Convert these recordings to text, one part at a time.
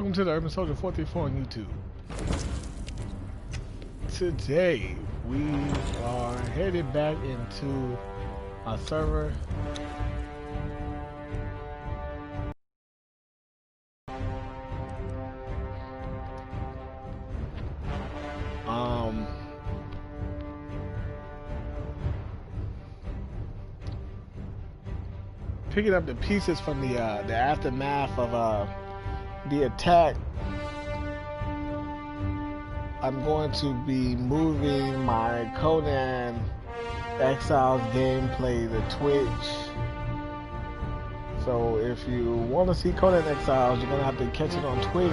Welcome to the Urban Soldier 434 on YouTube. Today we are headed back into our server. Picking up the pieces from the aftermath of the attack. I'm going to be moving my Conan Exiles gameplay to Twitch. So if you want to see Conan Exiles, you're going to have to catch it on Twitch.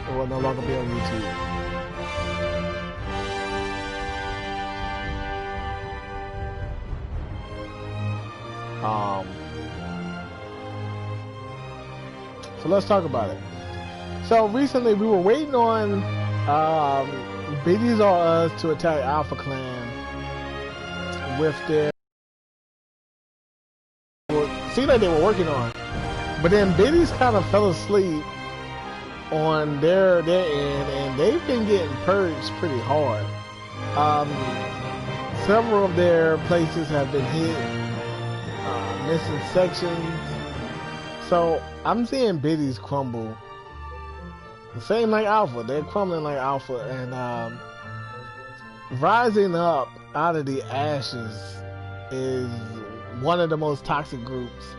It will no longer be on YouTube. So let's talk about it. So recently we were waiting on Biddies or Us to attack Alpha Clan with their seemed like they were working on, but then Biddies kind of fell asleep on their end, and they've been getting purged pretty hard. Several of their places have been hit. Missing sections. So I'm seeing Biddies crumble. The same like Alpha. They're crumbling like Alpha, and rising up out of the ashes is one of the most toxic groups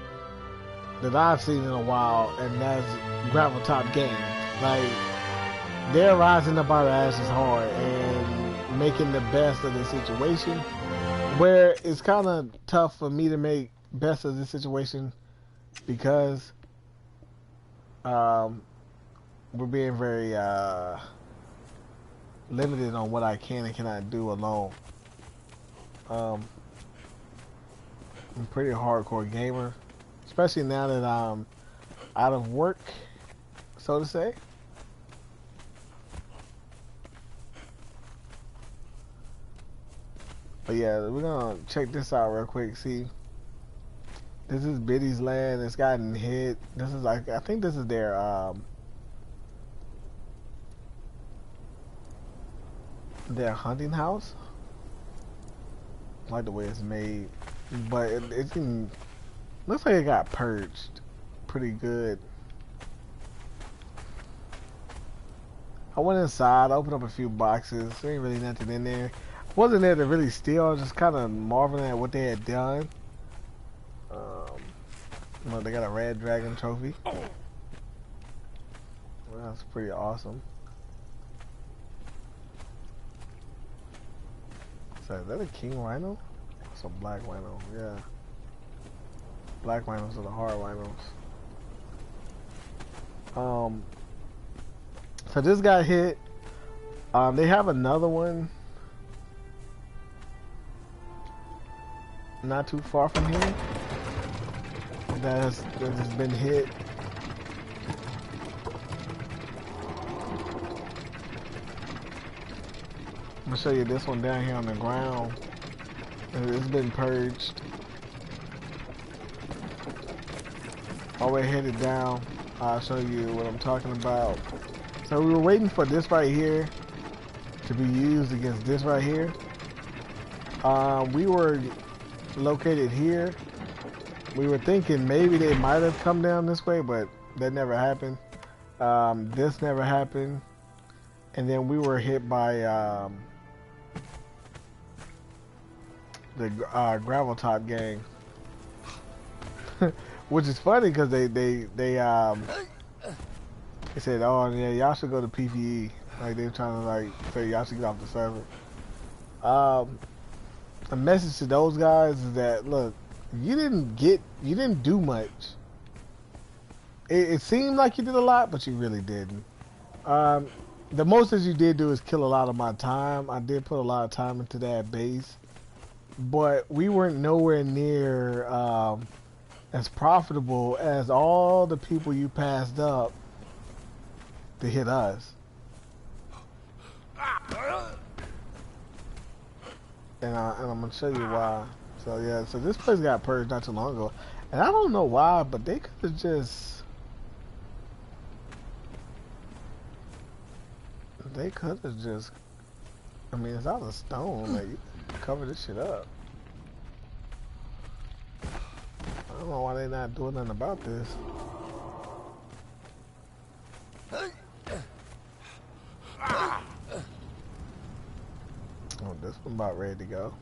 that I've seen in a while, and that's Gravel Top Gang. Like, they're rising up out of the ashes hard and making the best of the situation, where it's kind of tough for me to make best of this situation because we're being very limited on what I can and cannot do alone. I'm a pretty hardcore gamer, especially now that I'm out of work, so to say. But yeah, we're gonna check this out real quick. See, this is Biddy's land. It's gotten hit. This is like, I think this is their hunting house. I like the way it's made, but it can, looks like it got purged pretty good. I went inside, opened up a few boxes. There ain't really nothing in there. Wasn't there to really steal. I was just kind of marveling at what they had done. Well, they got a red dragon trophy. Well, that's pretty awesome. So is that a king rhino? It's a black rhino, yeah. Black rhinos are the hard rhinos. So this got hit. They have another one not too far from here that has been hit. I'm gonna show you this one down here on the ground. It's been purged. All the way headed down. I'll show you what I'm talking about. So we were waiting for this right here to be used against this right here. We were located here. We were thinking maybe they might have come down this way, but that never happened. This never happened. And then we were hit by the Gravel Top Gang. Which is funny because they said, oh yeah, y'all should go to PvE. Like, they were trying to like say y'all should get off the server. The message to those guys is that, look, you didn't do much. It seemed like you did a lot, but you really didn't. The most that you did do is kill a lot of my time. I did put a lot of time into that base, but we weren't nowhere near as profitable as all the people you passed up to hit us. And I'm gonna show you why. So yeah, so this place got purged not too long ago, and I don't know why, but they could have just, they could have just, I mean, it's out of stone, like, you cover this shit up. I don't know why they not doing nothing about this. Oh, this one about ready to go.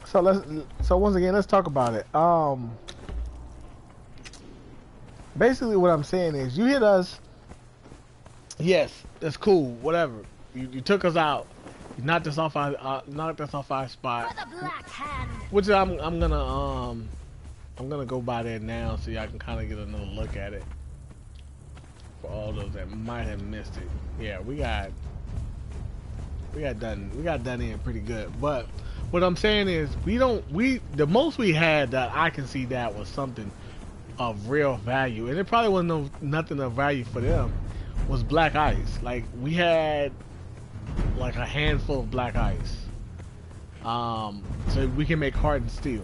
So once again, let's talk about it. Basically what I'm saying is, you hit us. Yes, that's cool. Whatever. You took us out. You knocked us off our spot. Which I'm gonna go by there now so y'all can kind of get another look at it. For all those that might have missed it, yeah, we got done in pretty good. But what I'm saying is, the most we had that I can see that was something of real value, and it probably wasn't nothing of value for them, was black ice. Like, we had like a handful of black ice, so we can make hardened steel.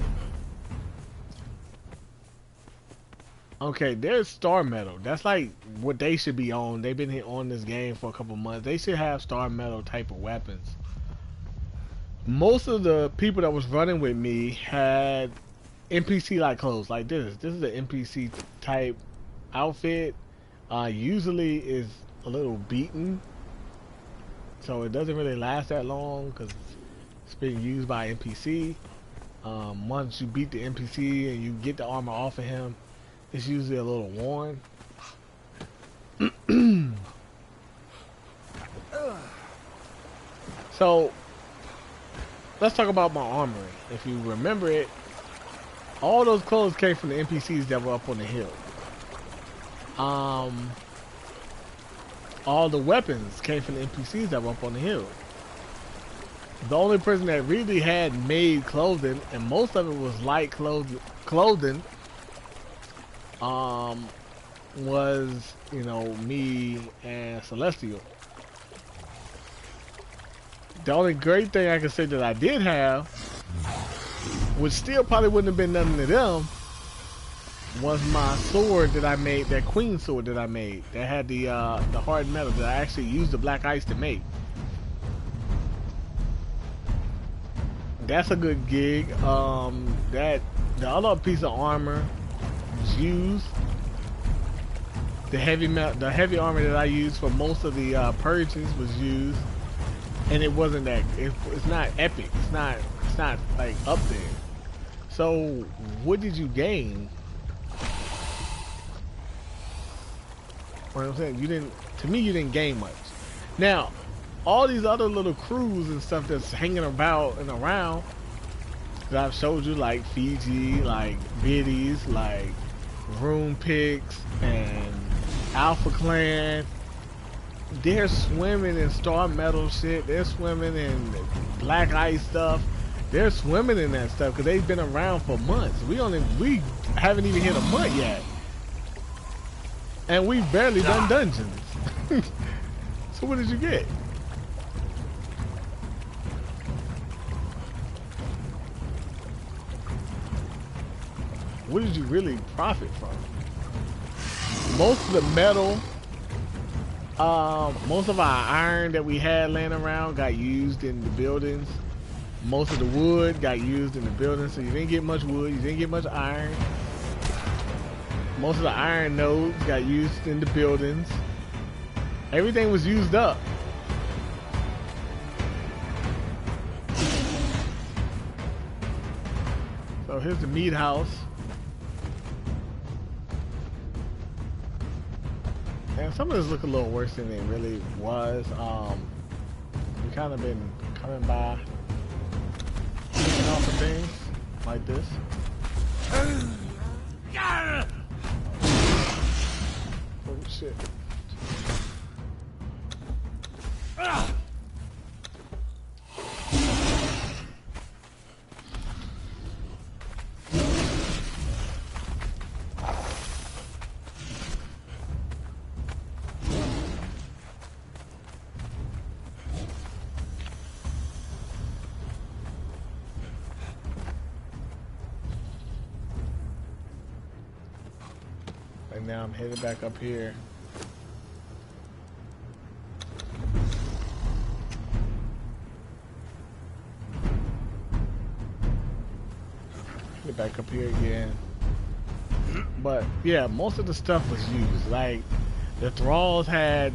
Okay, there's star metal. That's like what they should be on. They've been on this game for a couple months. They should have star metal type of weapons. Most of the people that was running with me had NPC like clothes, like this. This is an NPC type outfit. Usually is a little beaten, so it doesn't really last that long because it's being used by NPC. Once you beat the NPC and you get the armor off of him, it's usually a little worn. So let's talk about my armory. If you remember it, all those clothes came from the NPCs that were up on the hill. All the weapons came from the NPCs that were up on the hill. The only person that really had made clothing, and most of it was light clothing, was, you know, me and Celestial. The only great thing I can say that I did have, which still probably wouldn't have been nothing to them, was my sword that I made, that queen sword that I made, that had the hard metal that I actually used the black ice to make. That's a good gig. That the other piece of armor was used. The heavy armor that I used for most of the purges was used, and it wasn't that. It's not epic. It's not like up there. So what did you gain? What I'm saying, you didn't. To me, you didn't gain much. Now, all these other little crews and stuff that's hanging about and around that I've showed you, like Fiji, like Biddies, like Rune Picks, and Alpha Clan, they're swimming in star metal shit. They're swimming in black ice stuff. They're swimming in that stuff because they've been around for months. We haven't even hit a month yet, and we've barely done dungeons. So what did you get? What did you really profit from? Most of the metal, most of our iron that we had laying around got used in the buildings. Most of the wood got used in the buildings, so you didn't get much wood, you didn't get much iron. Most of the iron nodes got used in the buildings. Everything was used up. So here's the meat house. And some of this look a little worse than it really was. We kind of been coming by, picking off of things like this. Oh shit. and now I'm headed back up here. Get back up here again. But yeah, most of the stuff was used. Like the thralls had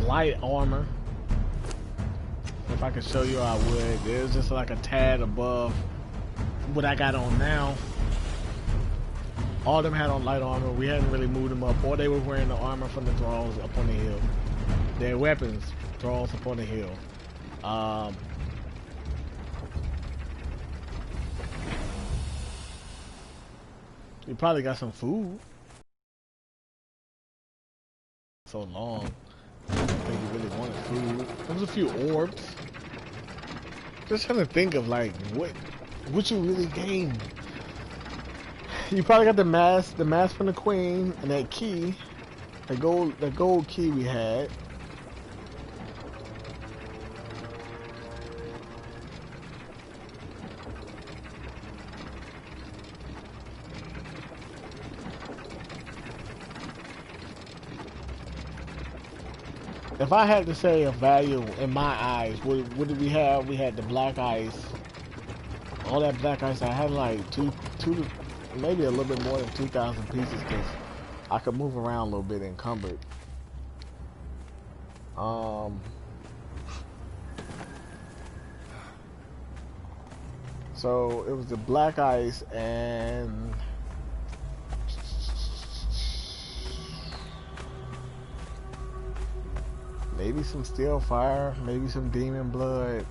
light armor. If I could show you, I would. It was just like a tad above what I got on now. All of them had on light armor. We hadn't really moved them up, or they were wearing the armor from the thralls up on the hill. Their weapons, thralls up on the hill. You probably got some food. So long. I don't think you really wanted food. There was a few orbs. Just trying to think of like what you really gained. You probably got the mask from the queen, and that key, the gold key we had. If I had to say a value in my eyes, what did we have? We had the black ice. All that black ice, I had like two, maybe a little bit more than 2,000 pieces because I could move around a little bit encumbered. So it was the black ice and maybe some steel fire, maybe some demon blood.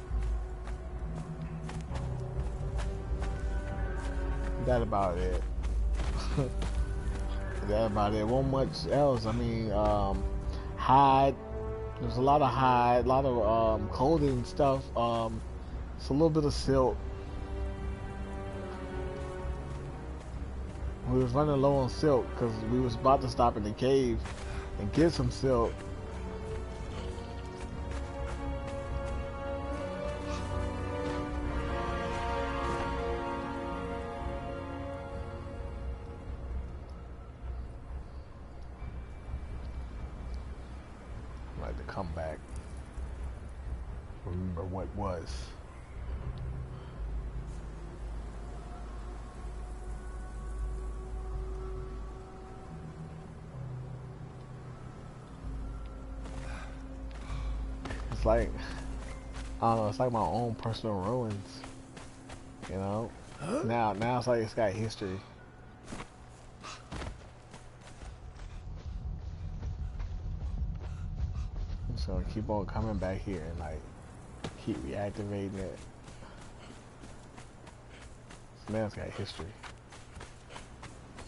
That about it. That about it. Wasn't much else. I mean, hide. There's a lot of hide, a lot of clothing stuff. It's a little bit of silk. We was running low on silk because we was about to stop in the cave and get some silk. Come back. Remember what was. It's like, I don't know, it's like my own personal ruins. You know? Huh? Now it's like it's got history. So keep on coming back here and like keep reactivating it. This man's got history.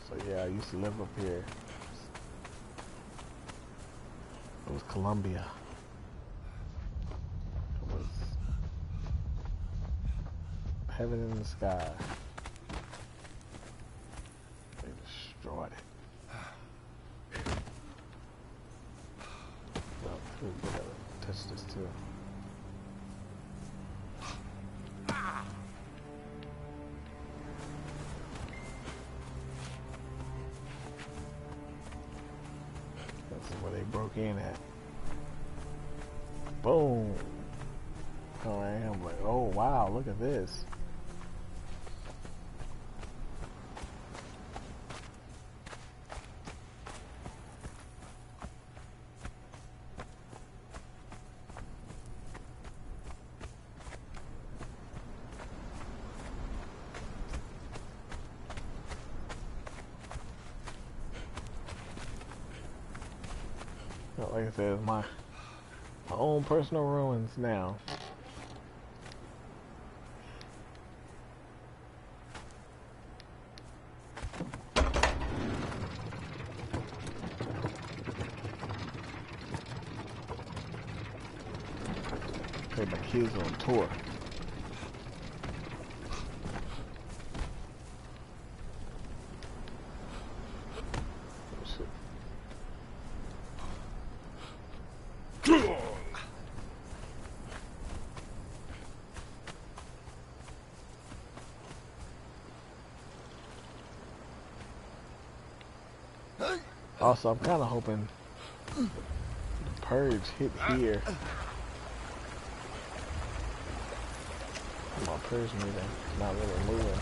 So yeah, I used to live up here. It was Columbia. It was heaven in the sky. They destroyed it. We gotta touch this too. That's where they broke in at. Boom. Alright, I'm like, oh wow, look at this. Like I said, it's my own personal ruins now. Take my kids on tour. Also, I'm kind of hoping the purge hit here. My purge meter not really moving.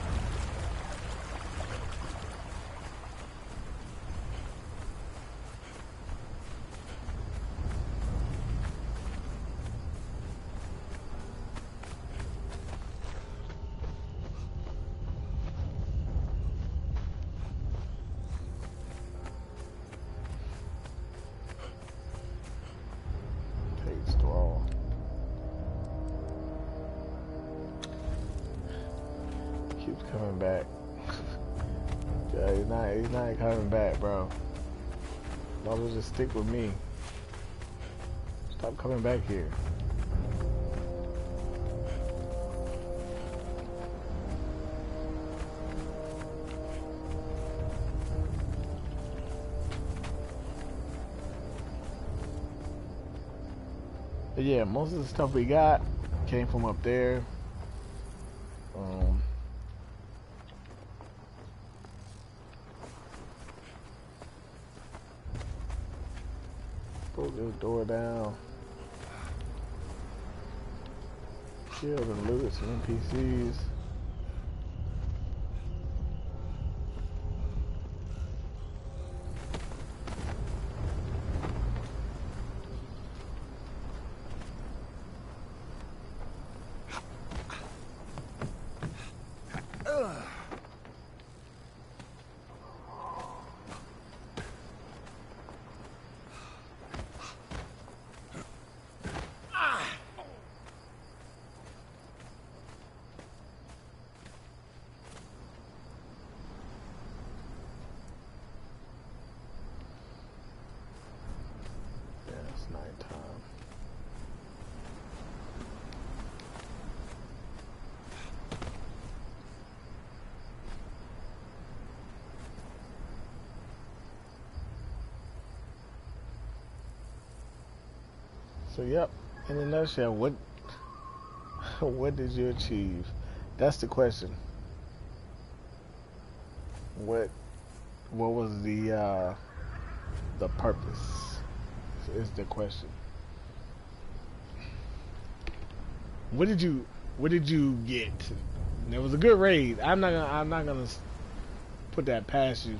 Takes thrall. Keeps coming back. Yeah, he's not coming back, bro. Might as well just stick with me. Stop coming back here. But yeah, most of the stuff we got came from up there. Broke this door down. Killed and looted some NPCs. Nighttime. So yep, in a nutshell, what did you achieve? That's the question. What was the purpose? Is the question. What did you get? And it was a good raid. I'm not gonna put that past you.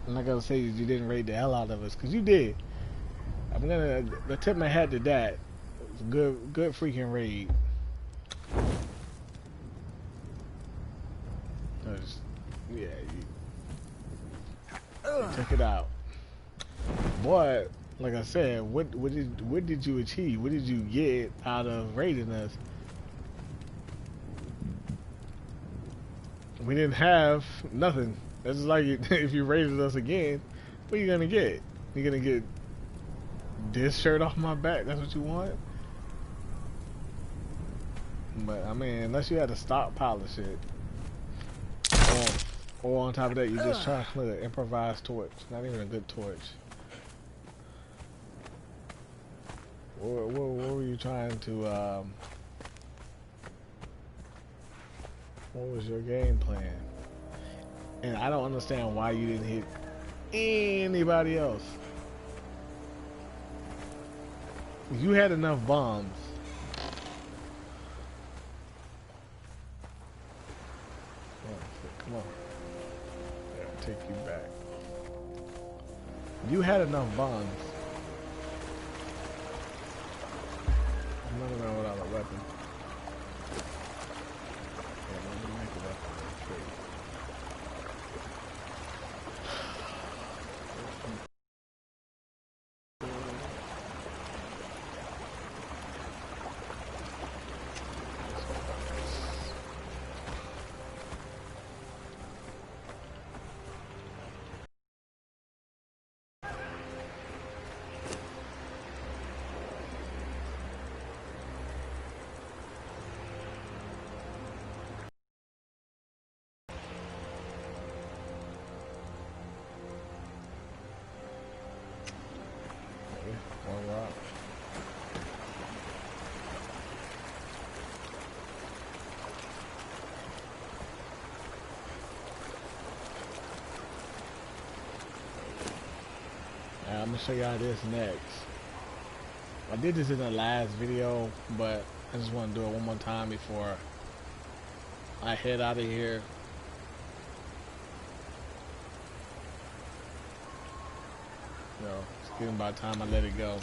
I'm not gonna say you didn't raid the hell out of us, because you did. I'm gonna tip my hat to that. It was a good freaking raid. Yeah, you took it out, boy. Like I said, what did you achieve? What did you get out of raiding us? We didn't have nothing. That's just like if you raided us again, what are you gonna get? You're gonna get this shirt off my back. That's what you want? But I mean, unless you had a stockpile of shit, or on top of that, you just trying to an improvised torch. Not even a good torch. What were you trying to, what was your game plan? And I don't understand why you didn't hit anybody else. You had enough bombs. Come on. I'll take you back. You had enough bombs. I'm running around without a weapon. Yeah, let me make a weapon. One rock. show y'all this next. I did this in the last video, but I just want to do it one more time before I head out of here. You know, it's getting by the time I let it go.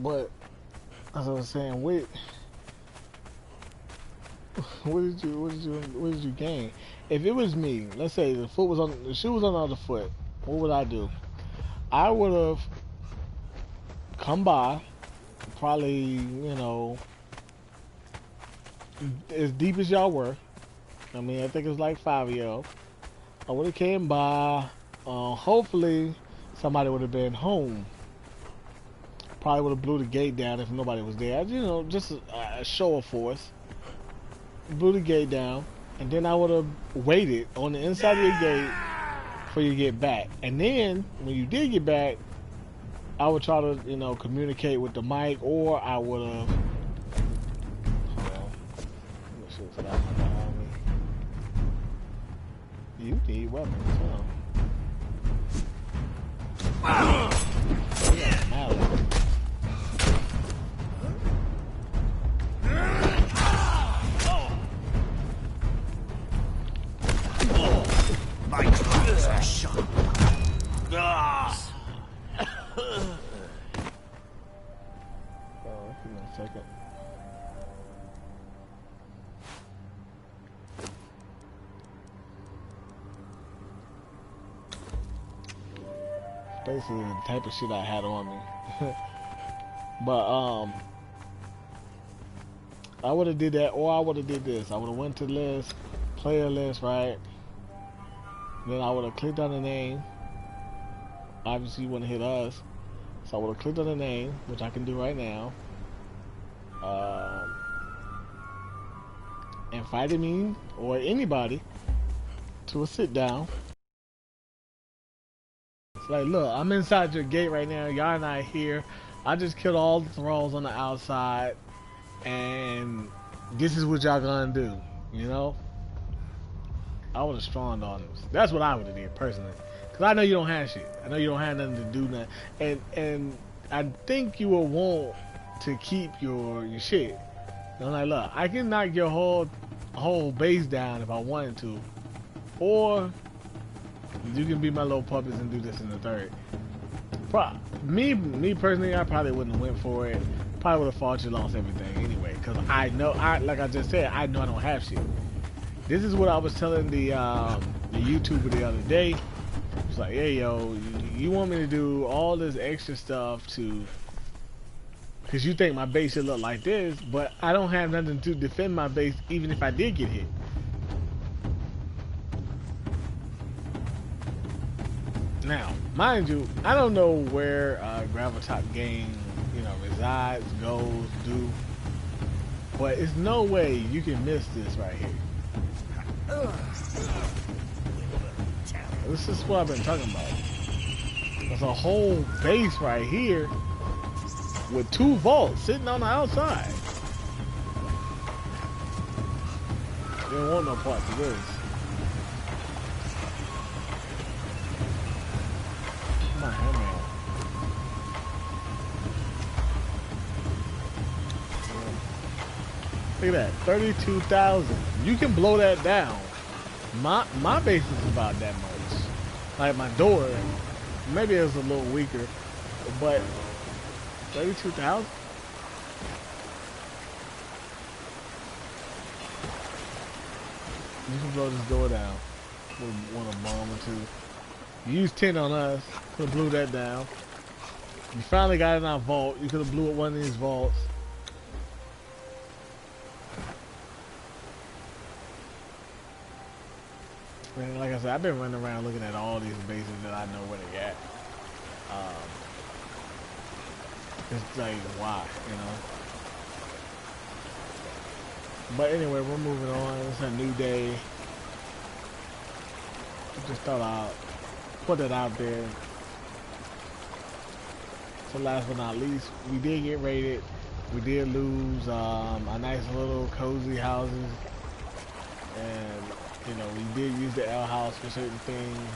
But as I was saying, what did you gain? If it was me, let's say the shoe was on the other foot, what would I do? I would have come by, probably, you know, as deep as y'all were. I mean, I think it was like 5 of y'all. I would have came by. Hopefully, somebody would have been home. Probably would have blew the gate down if nobody was there. You know, just a show of force. Blew the gate down, and then I would have waited on the inside of your gate for you to get back. And then, when you did get back, I would try to, you know, communicate with the mic, or I would have... You need weapons, huh? My claws are sharp. Give me a second. Basically the type of shit I had on me. But I would have did that, or I would have did this. I would have went to the list, player list, right? Then I would have clicked on the name. Obviously you wouldn't hit us, so I would have clicked on the name, which I can do right now. Invited me or anybody to a sit down. It's like, look, I'm inside your gate right now. Y'all not here. I just killed all the thralls on the outside, and this is what y'all gonna do, you know? I would have stronged on this. That's what I would have did personally, cause I know you don't have shit. I know you don't have nothing to do nothing, and I think you will want to keep your shit. And I'm like, look, I can knock your whole base down if I wanted to, or you can be my little puppets and do this in the third. Me personally, I probably wouldn't have went for it. Probably would have fought you, lost everything anyway. Cause I know, like I just said, I know I don't have shit. This is what I was telling the YouTuber the other day. It's like, hey yo, you want me to do all this extra stuff to, cause you think my base should look like this, but I don't have nothing to defend my base even if I did get hit. Now, mind you, I don't know where Graviton Gang, you know, resides, goes, do, but it's no way you can miss this right here. This is what I've been talking about. There's a whole base right here with 2 vaults sitting on the outside. You don't want no part to this. Come on, man. Look at that, 32,000. You can blow that down. My base is about that much. Like my door, maybe it was a little weaker, but 32,000. You can blow this door down with one bomb or two. You used 10 on us, could have blew that down. You finally got in our vault. You could have blew up one of these vaults. And like I said, I've been running around looking at all these bases that I know where they at. It's like, why, you know? But anyway, we're moving on. It's a new day. Just thought I'd put it out there. So last but not least, we did get raided. We did lose a nice little cozy houses, and you know we did use the L house for certain things.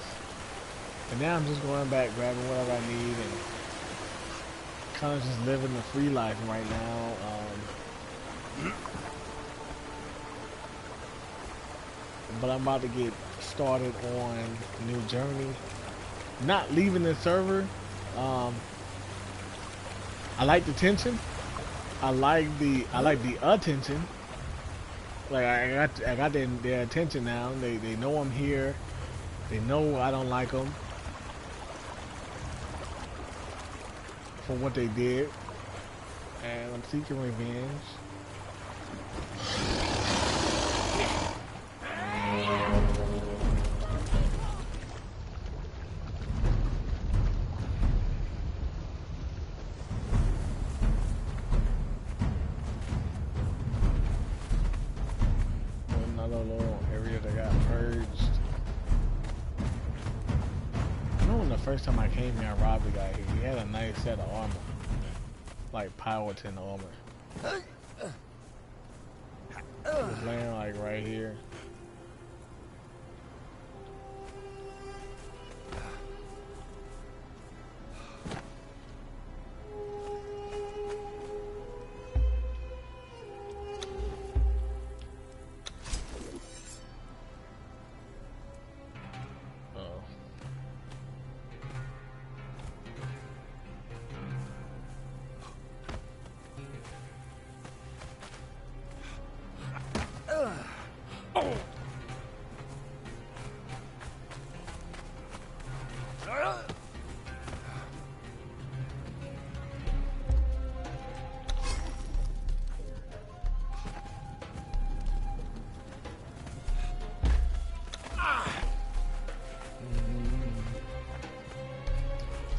And now I'm just going back, grabbing whatever I need, and kind of just living the free life right now. But I'm about to get started on a new journey. Not leaving the server. I like the tension. I like the attention. Like I got their attention now. They know I'm here. They know I don't like them for what they did, and I'm seeking revenge. Another little area that got purged. I know when the first time I came here, I robbed the guy here. He had a nice set of armor, like Powhatan armor. He was laying like right here.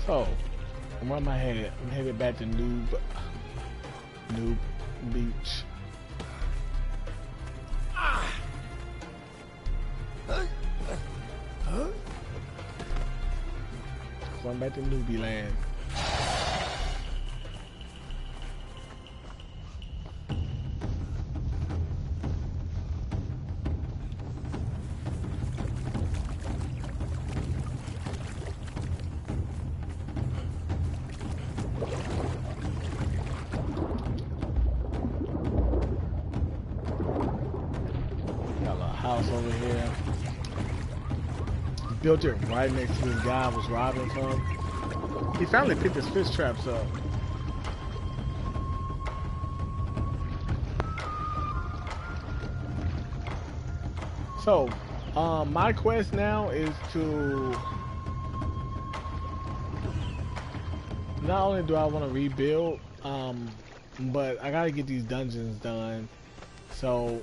So, where am I headed? I'm headed back to Noob Beach. Going back to Newbie Land. House over here. Built it right next to this guy I was robbing from. He finally picked his fish traps up. So, my quest now is to not only do I want to rebuild, but I gotta get these dungeons done. So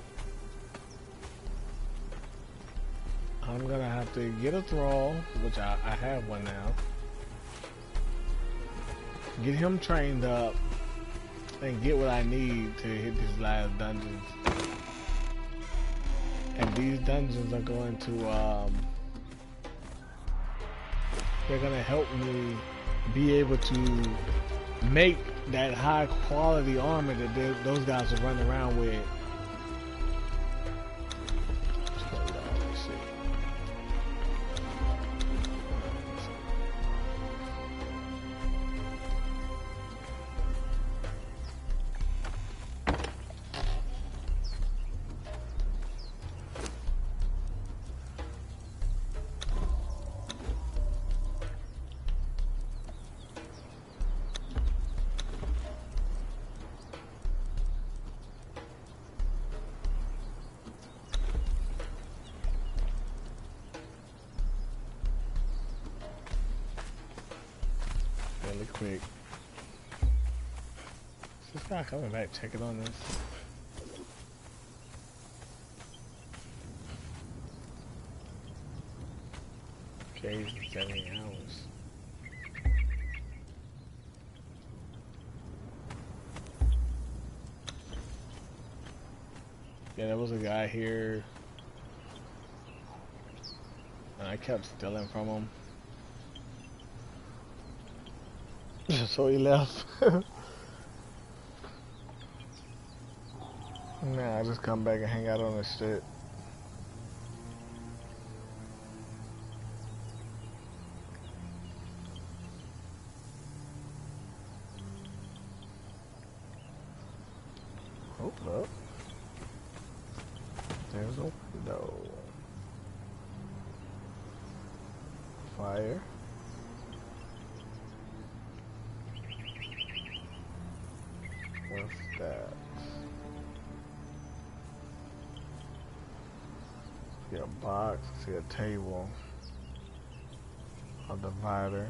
I'm gonna have to get a thrall, which I have one now. Get him trained up and get what I need to hit these last dungeons. And these dungeons are going to they're gonna help me be able to make that high quality armor that those guys are running around with. Really quick. Is this guy coming back checking on this? Okay, 70 hours. Yeah, there was a guy here, and I kept stealing from him. So he left. Nah, I just come back and hang out on the street. Hold up. There's a window. Fire. What's that? See a box, see a table, a divider.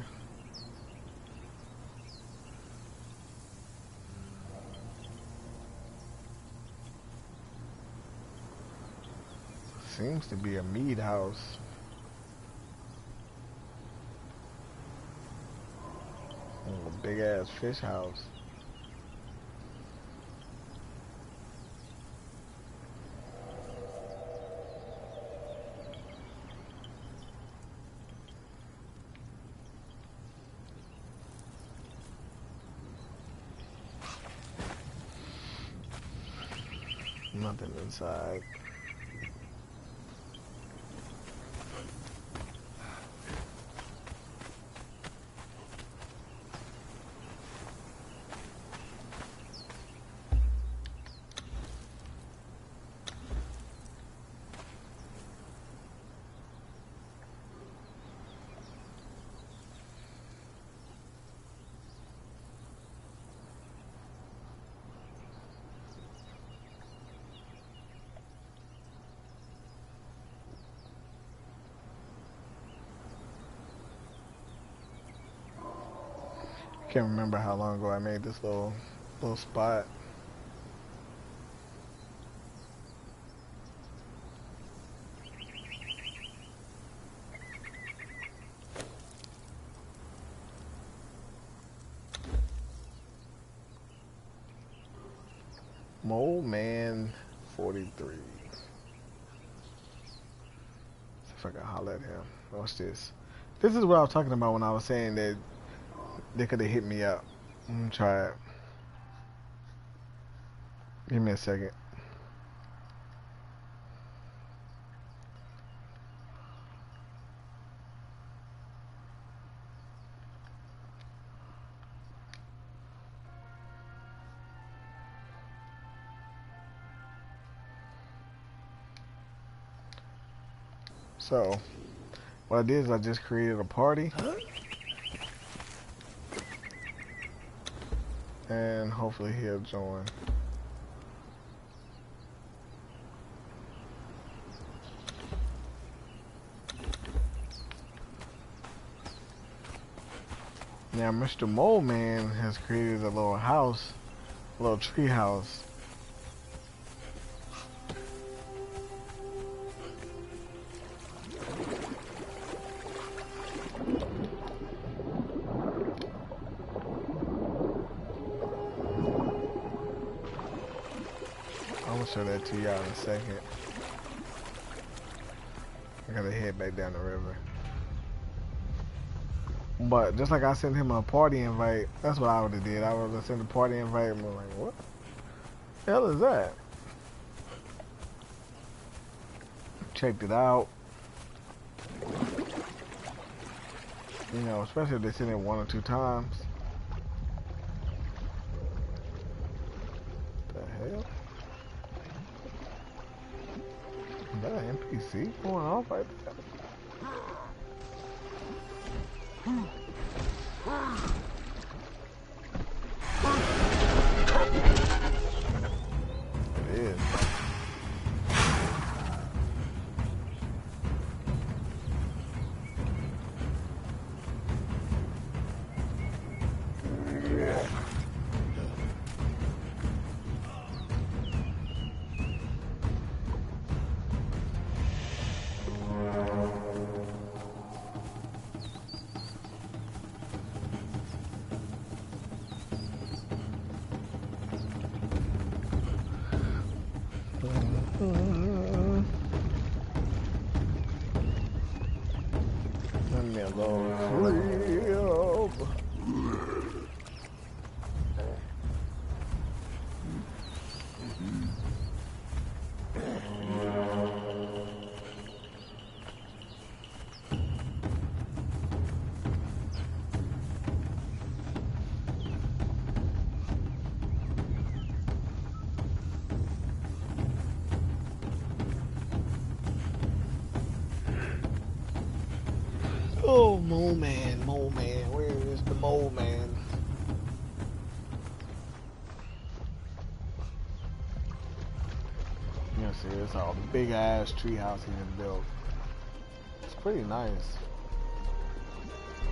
Seems to be a meat house. A big ass fish house. Nothing inside. Can't remember how long ago I made this little spot. Mole Man 43. See if I can holler at him. What's this? This is what I was talking about when I was saying that they could have hit me up. I'm gonna try it. Give me a second. So, what I did is I just created a party. And hopefully he'll join. Now Mr. Mole Man has created a little house, a little tree house. I'm gonna show that to y'all in a second. I gotta head back down the river. But just like I sent him a party invite, that's what I would have did. I would have sent a party invite and been like, what the hell is that? Checked it out. You know, especially if they send it 1 or 2 times. What the hell? Is that an NPC going off right there? It is. Mole Man, Mole Man. Where is the Mole Man? You see, it's a big ass tree house he done built. It's pretty nice.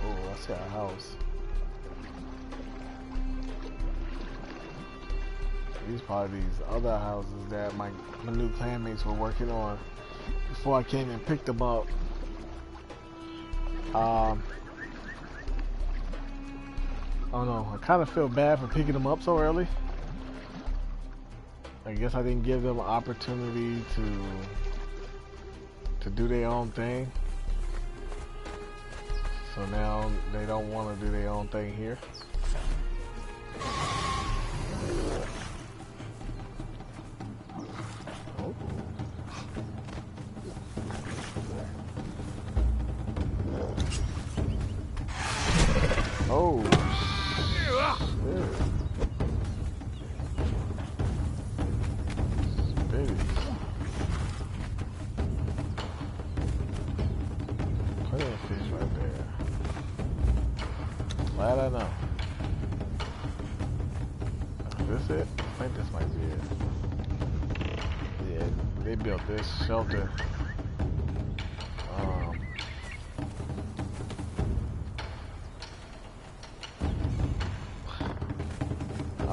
Oh, I see a house. These probably these other houses that my new clanmates were working on before I came and picked them up. I don't know. I kind of feel bad for picking them up so early. I guess I didn't give them an opportunity to do their own thing. So now they don't want to do their own thing here. Oh, shit. Baby. Plenty of fish right there. Glad I know. Is this it? I think this might be it. Yeah, they built this shelter.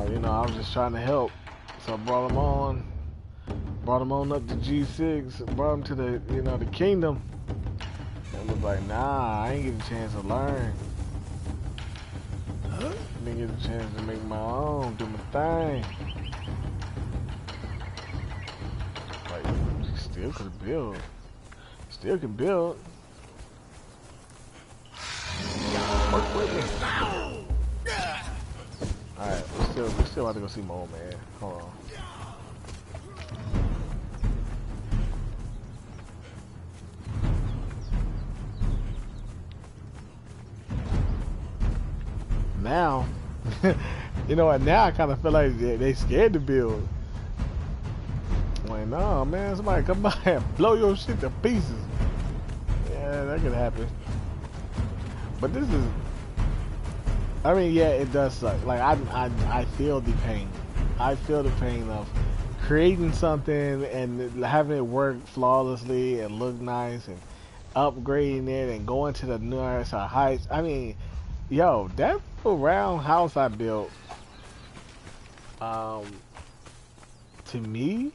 You know, I was just trying to help, so I brought them on up to G6, brought them to the, you know, the kingdom, and was like, nah, I ain't get a chance to learn. Didn't get a chance to make my own, do my thing. Like, still could build, still can build. Work with me. Alright, we still have to go see my old man. Hold on. Now, you know what, now I kind of feel like they scared to build. I'm like, no, man, somebody come by and blow your shit to pieces. Yeah, that could happen. But this is... I mean, yeah, it does suck. Like, I feel the pain. I feel the pain of creating something and having it work flawlessly and look nice and upgrading it and going to the newest heights. I mean, yo, that round house I built, to me,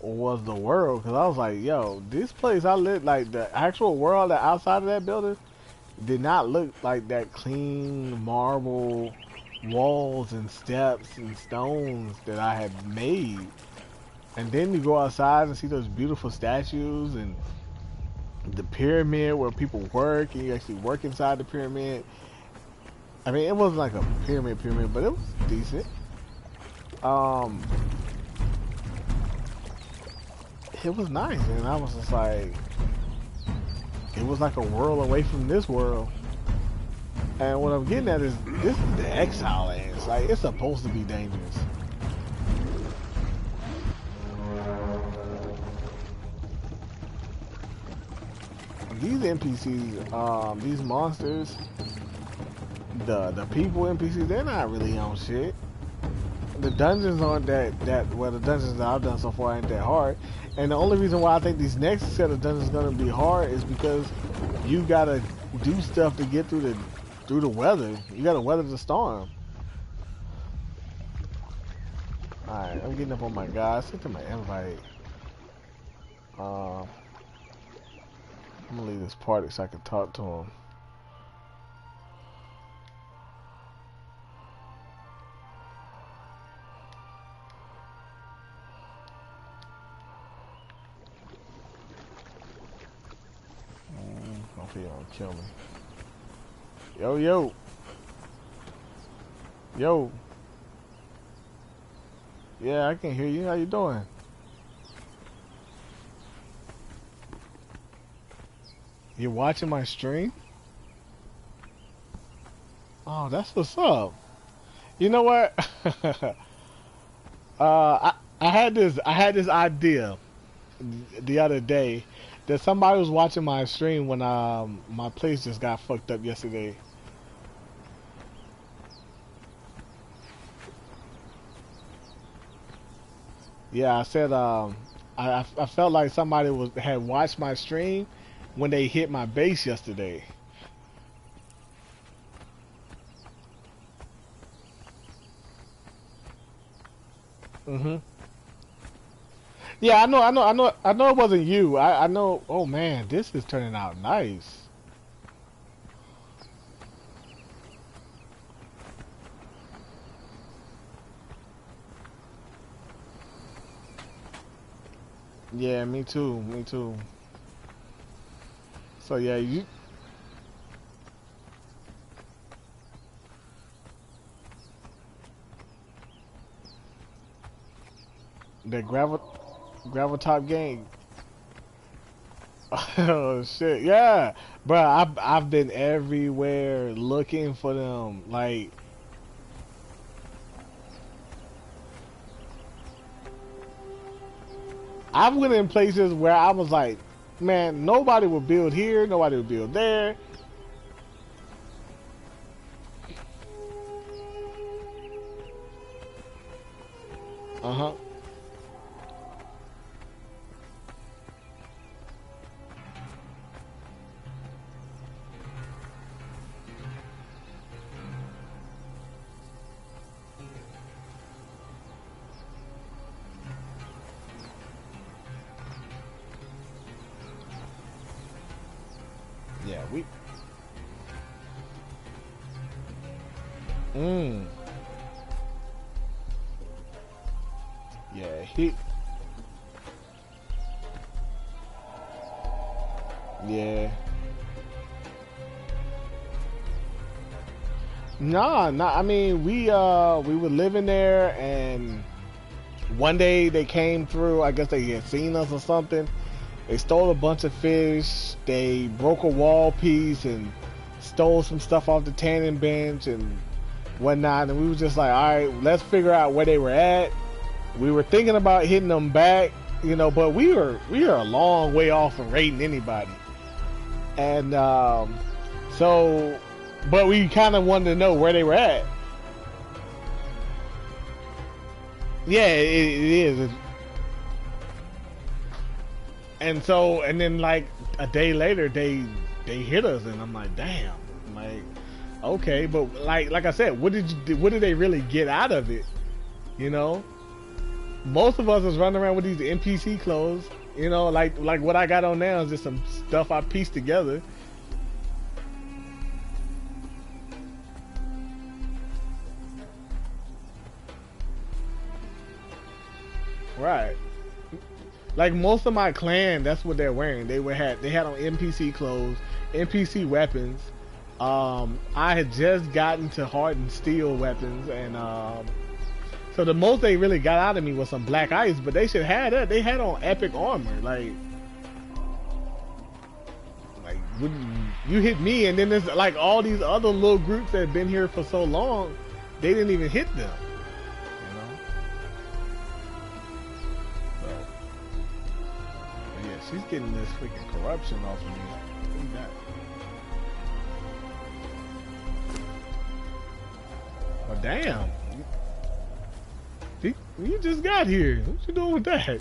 was the world. Because I was like, yo, this place I lived, like, the actual world that outside of that building did not look like that clean marble walls and steps and stones that I had made. And then you go outside and see those beautiful statues and the pyramid where people work and you actually work inside the pyramid. I mean, it wasn't like a pyramid, but it was decent. It was nice, and I was just like, it was like a world away from this world. And what I'm getting at is, this is the exile lands. Like, it's supposed to be dangerous. These NPCs, these monsters, the people NPCs, they're not really on shit. The dungeons aren't well, the dungeons that I've done so far ain't that hard. And the only reason why I think these next set of dungeons are gonna be hard is because you gotta do stuff to get through the weather. You gotta weather the storm. Alright, I'm getting up on my guy. I sent him my invite. I'm gonna leave this party so I can talk to him. Hopefully he don't kill me. Yo. Yeah, I can hear you. How you doing? You watching my stream? Oh, that's what's up. You know what? I had this idea the other day that somebody was watching my stream when my place just got fucked up yesterday. Yeah, I said I felt like somebody had watched my stream when they hit my base yesterday. Mhm. Yeah, I know it wasn't you. I know. Oh man, this is turning out nice. Yeah, me too. Me too. So yeah, you the gravel top game. Oh shit, yeah, bro. I've been everywhere looking for them. Like I've went in places where I was like, man, nobody would build here, nobody would build there. Uh huh. Yeah, we. Mm. Yeah, he. Yeah. Nah. I mean, we were living there, and one day they came through. I guess they had seen us or something. They stole a bunch of fish. They broke a wall piece and stole some stuff off the tanning bench and whatnot. And we was just like, all right, let's figure out where they were at. We were thinking about hitting them back, you know, but we are a long way off from raiding anybody. And so, but we kind of wanted to know where they were at. Yeah, it is. And so, and then like a day later, they hit us, and I'm like, damn, like, okay, but like I said, what did they really get out of it? You know, most of us is running around with these NPC clothes. You know, like what I got on now is just some stuff I pieced together. Right. Like most of my clan, that's what they're wearing. They had on NPC clothes, NPC weapons. I had just gotten to hardened steel weapons, and so the most they really got out of me was some black ice. But they should have that. They had on epic armor, like when you hit me, and then there's like all these other little groups that have been here for so long, they didn't even hit them. You know. So, but yeah, she's getting this freaking corruption off of me. Look at that. Oh damn! You just got here. What you doing with that?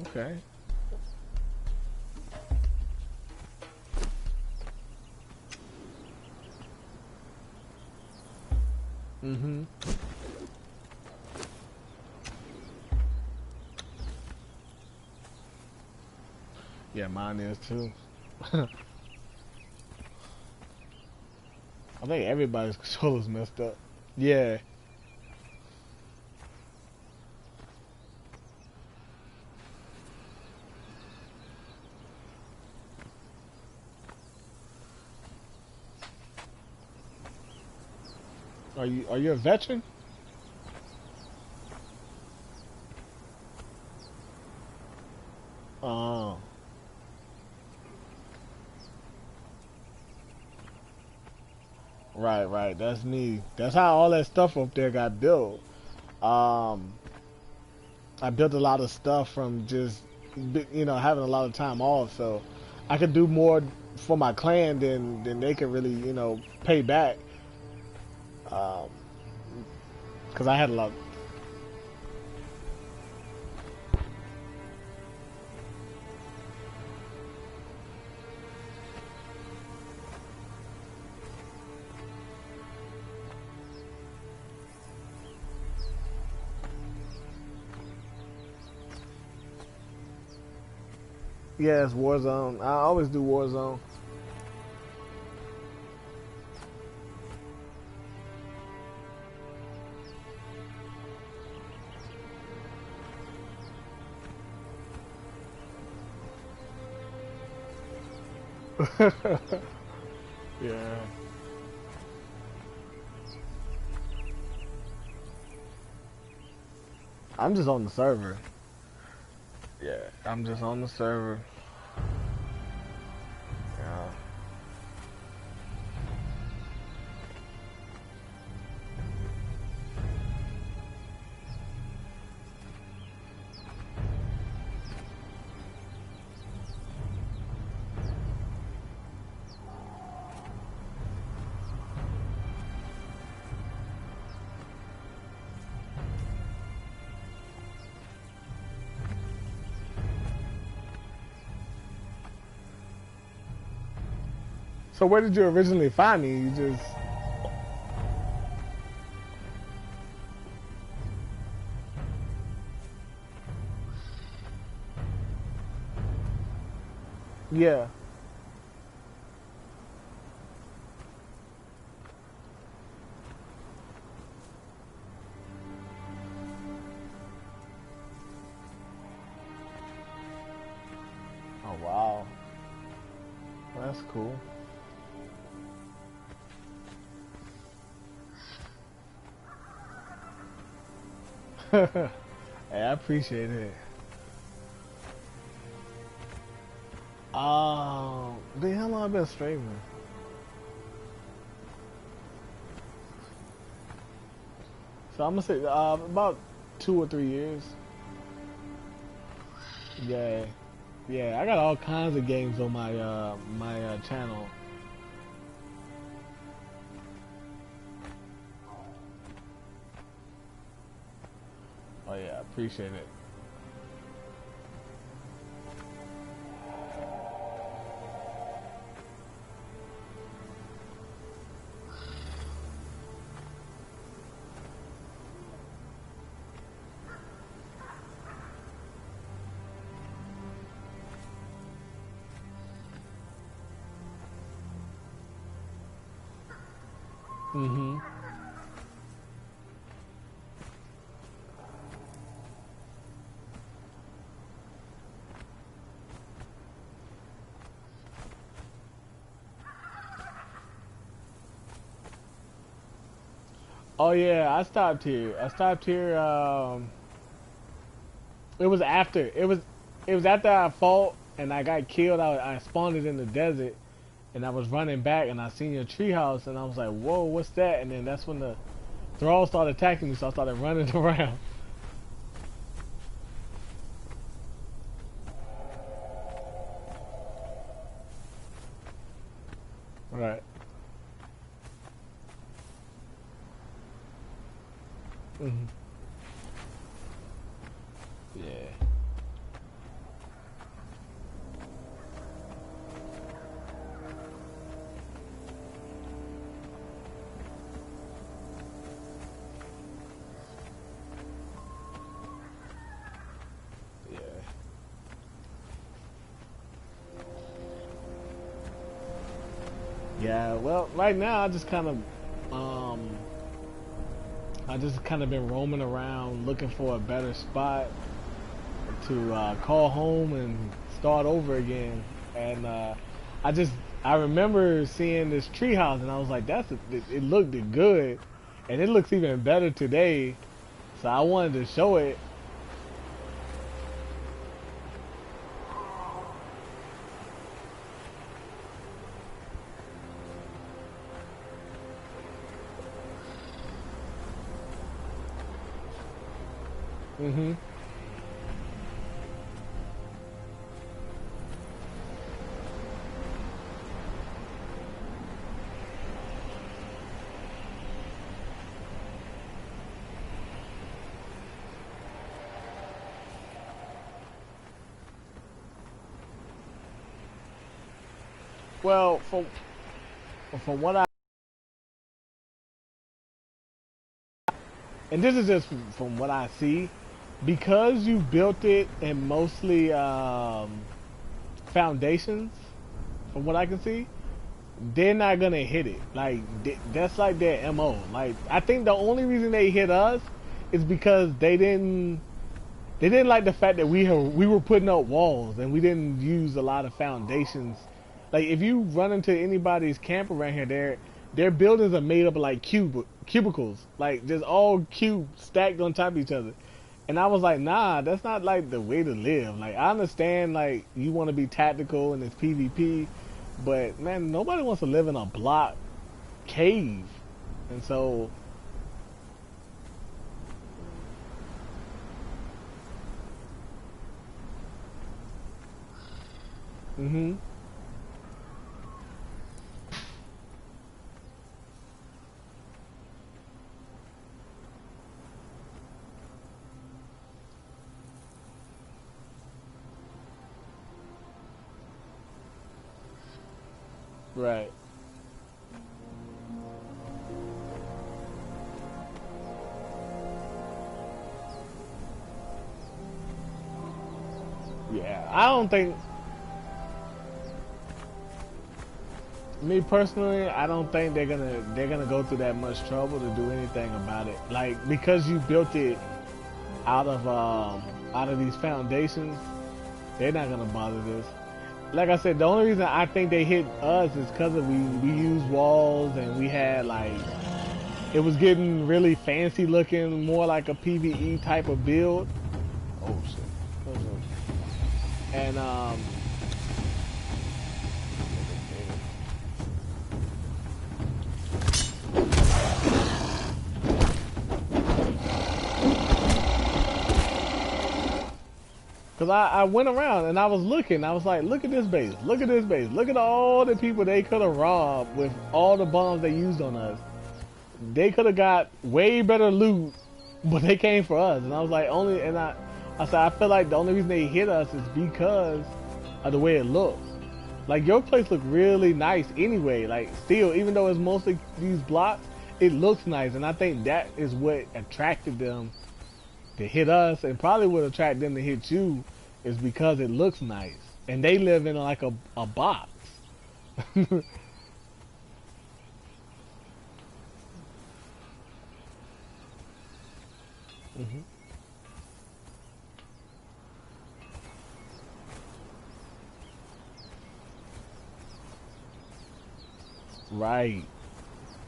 Okay. Mm-hmm. Yeah, mine is too. I think everybody's controller's messed up. Yeah. Are you a veteran? Oh, right, right. That's me. That's how all that stuff up there got built. Um, I built a lot of stuff from just, having a lot of time off, so I could do more for my clan than they could really, pay back. Um, because I had a lot. Yeah, it's Warzone. I always do Warzone. Yeah. I'm just on the server. Yeah, I'm just on the server. Yeah. So where did you originally find me? You just yeah. Oh wow, that's cool. Hey, I appreciate it. Then how long I been streaming? So I'm gonna say about 2 or 3 years. Yeah, yeah. I got all kinds of games on my channel. Oh yeah, I appreciate it. Mm-hmm. Oh yeah, I stopped here. I stopped here. It was after. It was after I fought and I got killed. I spawned it in the desert, and I was running back and I seen your treehouse and I was like, whoa, what's that? And then that's when the thralls started attacking me, so I started running around. Right. Mm-hmm. Yeah. Yeah. Yeah. Well, right now I just kind of been roaming around looking for a better spot to call home and start over again. And I just I remember seeing this treehouse, and I was like, it looked good, and it looks even better today. So I wanted to show it. Mm-hmm. Well, from what I, and this is just from what I see, because you built it in mostly foundations, from what I can see, they're not gonna hit it. Like that's like their MO. Like I think the only reason they hit us is because they didn't like the fact that we were putting up walls and we didn't use a lot of foundations. Like if you run into anybody's camp around here, their buildings are made up of like cubicles, like just all cubes stacked on top of each other. And I was like, nah, that's not like the way to live. Like I understand like you want to be tactical and it's PvP, but man, nobody wants to live in a block cave. And so, mm-hmm, right. Yeah, I don't think me personally, I don't think they're gonna go through that much trouble to do anything about it. Like because you built it out of these foundations, they're not gonna bother this. Like I said, the only reason I think they hit us is because we used walls and we had like it was getting really fancy looking, more like a PVE type of build. Oh shit! And cause I went around and I was looking, I was like, look at this base, look at this base, look at all the people they could have robbed with all the bombs they used on us. They could have got way better loot, but they came for us. And I was like, I said, I feel like the only reason they hit us is because of the way it looks. Like your place looked really nice anyway. Like still, even though it's mostly these blocks, it looks nice, and I think that is what attracted them to hit us, and probably would attract them to hit you, is because it looks nice, and they live in like a box. Hmm. Right.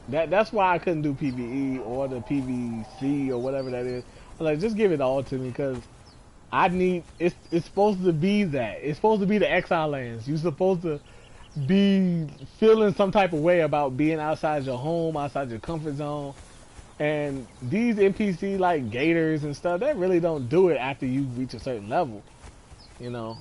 That's why I couldn't do PVE or the PVC or whatever that is. I was like, just give it all to me because I need. It's supposed to be that. It's supposed to be the exile lands. You're supposed to be feeling some type of way about being outside your home, outside your comfort zone. And these NPC like gators and stuff, they really don't do it after you reach a certain level, you know.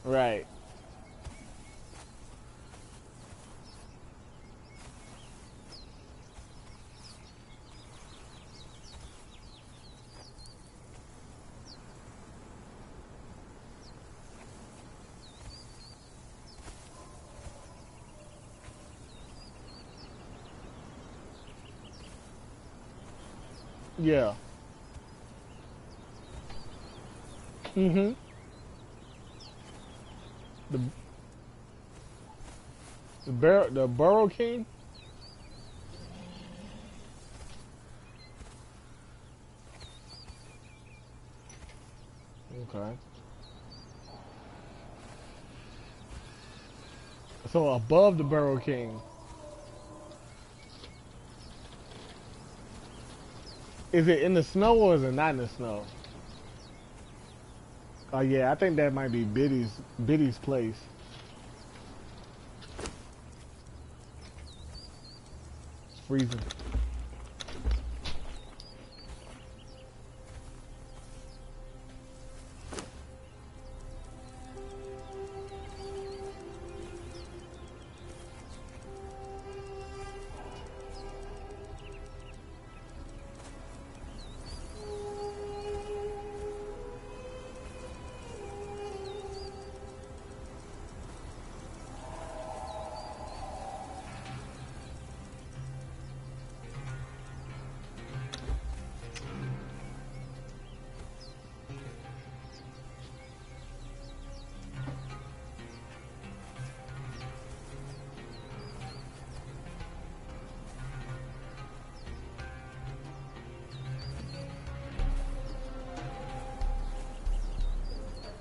Right. Yeah. Mhm. The the Burrow King. Okay. So above the Burrow King, is it in the snow or is it not in the snow? Oh yeah, I think that might be Biddy's place. It's freezing.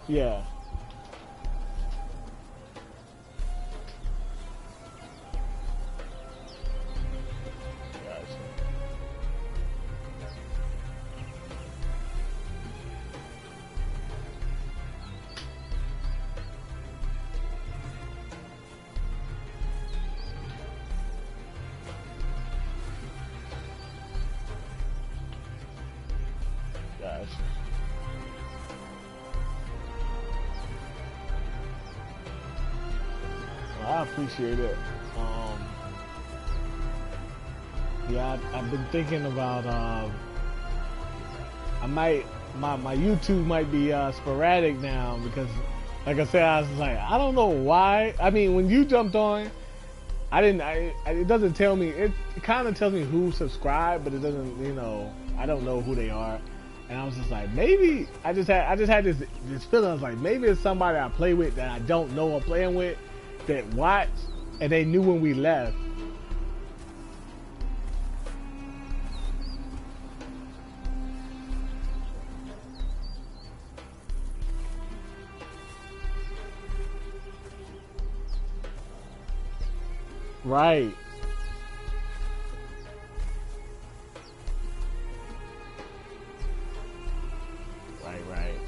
Yeah. Gotcha. Gotcha. Well, I appreciate it. Yeah, I've been thinking about. I might my YouTube might be sporadic now because, like I said, I was like, I don't know why. I mean, when you jumped on, I didn't. It doesn't tell me. It kind of tells me who subscribed, but it doesn't. You know, I don't know who they are. And I was just like, maybe I just had this feeling. I was like, maybe it's somebody I play with that I don't know I'm playing with that watched and they knew when we left. Right. Right, right.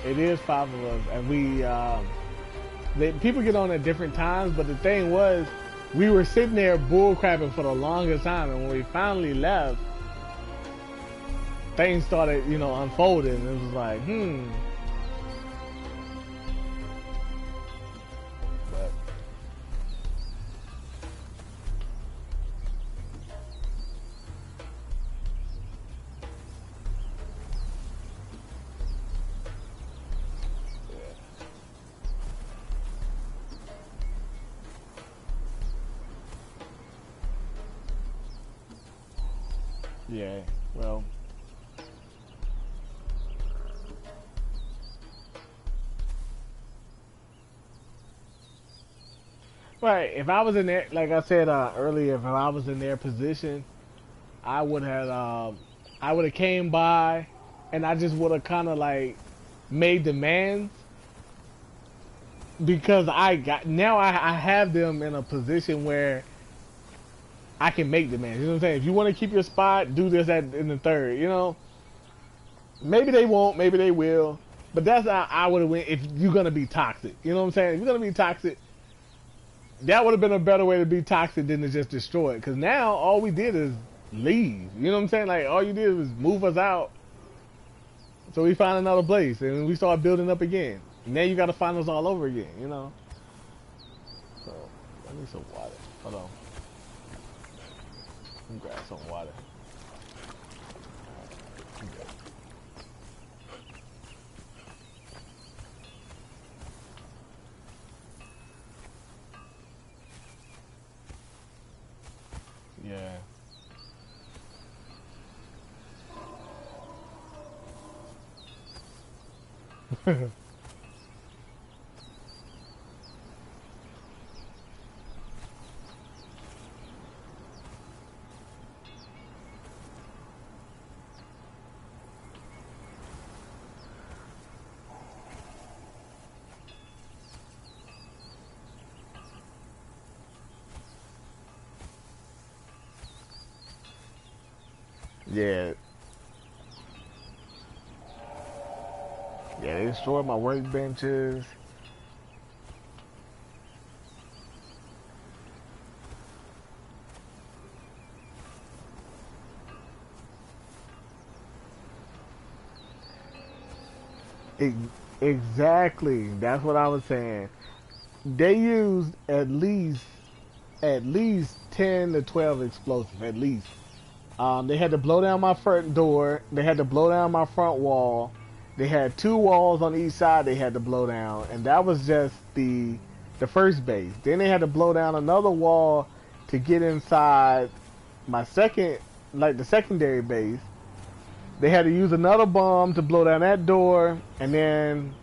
It is five of us, and people get on at different times. But the thing was, we were sitting there bull crapping for the longest time, and when we finally left, things started, unfolding. It was like, but yeah, well. Right. If I was in there, like I said earlier, if I was in their position, I would have, I would have came by, and I just would have kind of like made demands because I have them in a position where I can make demands. You know what I'm saying? If you want to keep your spot, do this in the third. Maybe they won't, maybe they will, but that's how I would have went if you're gonna be toxic. You know what I'm saying? If you're gonna be toxic, that would have been a better way to be toxic than to just destroy it. Because now all we did is leave. You know what I'm saying? Like all you did was move us out, so we found another place and we started building up again. Now you got to find us all over again. So I need some water. Hold on. Let me grab some water. Yeah. Yeah. Yeah, they destroyed my workbenches. Ex- Exactly. That's what I was saying. They used at least 10 to 12 explosives, at least. They had to blow down my front door. They had to blow down my front wall. They had two walls on each side they had to blow down, and that was just the first base. Then they had to blow down another wall to get inside my second, like the secondary base. They had to use another bomb to blow down that door, and then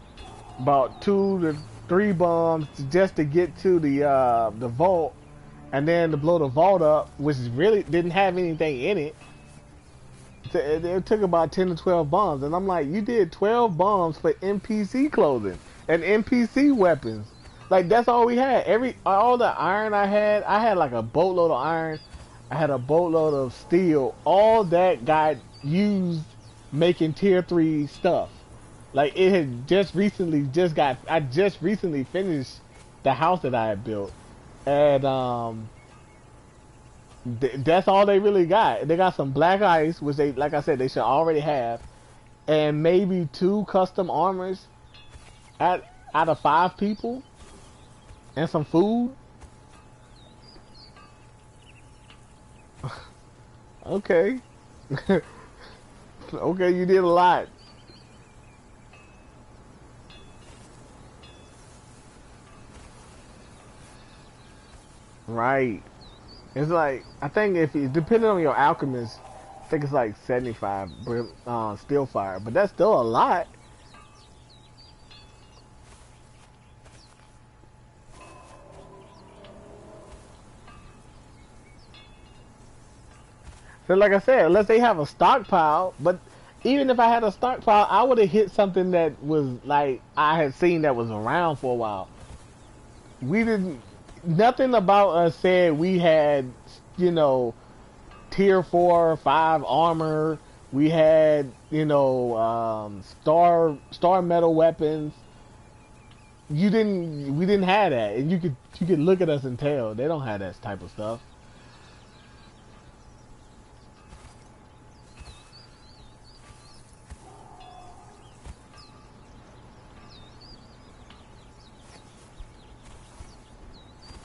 about 2 to 3 bombs just to get to the vault, and then to blow the vault up, which really didn't have anything in it. It took about 10 to 12 bombs, and I'm like, you did 12 bombs for NPC clothing and NPC weapons. Like that's all we had. All the iron I had like a boatload of iron. I had a boatload of steel. All that got used making tier 3 stuff. Like it had I just recently finished the house that I had built, and that's all they really got. They got some black ice, which they, like I said, they should already have, and maybe 2 custom armors out of 5 people, and some food. Okay, okay, you did a lot. Right. It's like I think if you depending on your alchemist, I think it's like 75 steel fire, but that's still a lot. So like I said, unless they have a stockpile, but even if I had a stockpile, I would have hit something that was like I had seen that was around for a while. We didn't. Nothing about us said we had, you know, tier 4 or 5 armor. We had, star metal weapons. We didn't have that, and you could look at us and tell they don't have that type of stuff.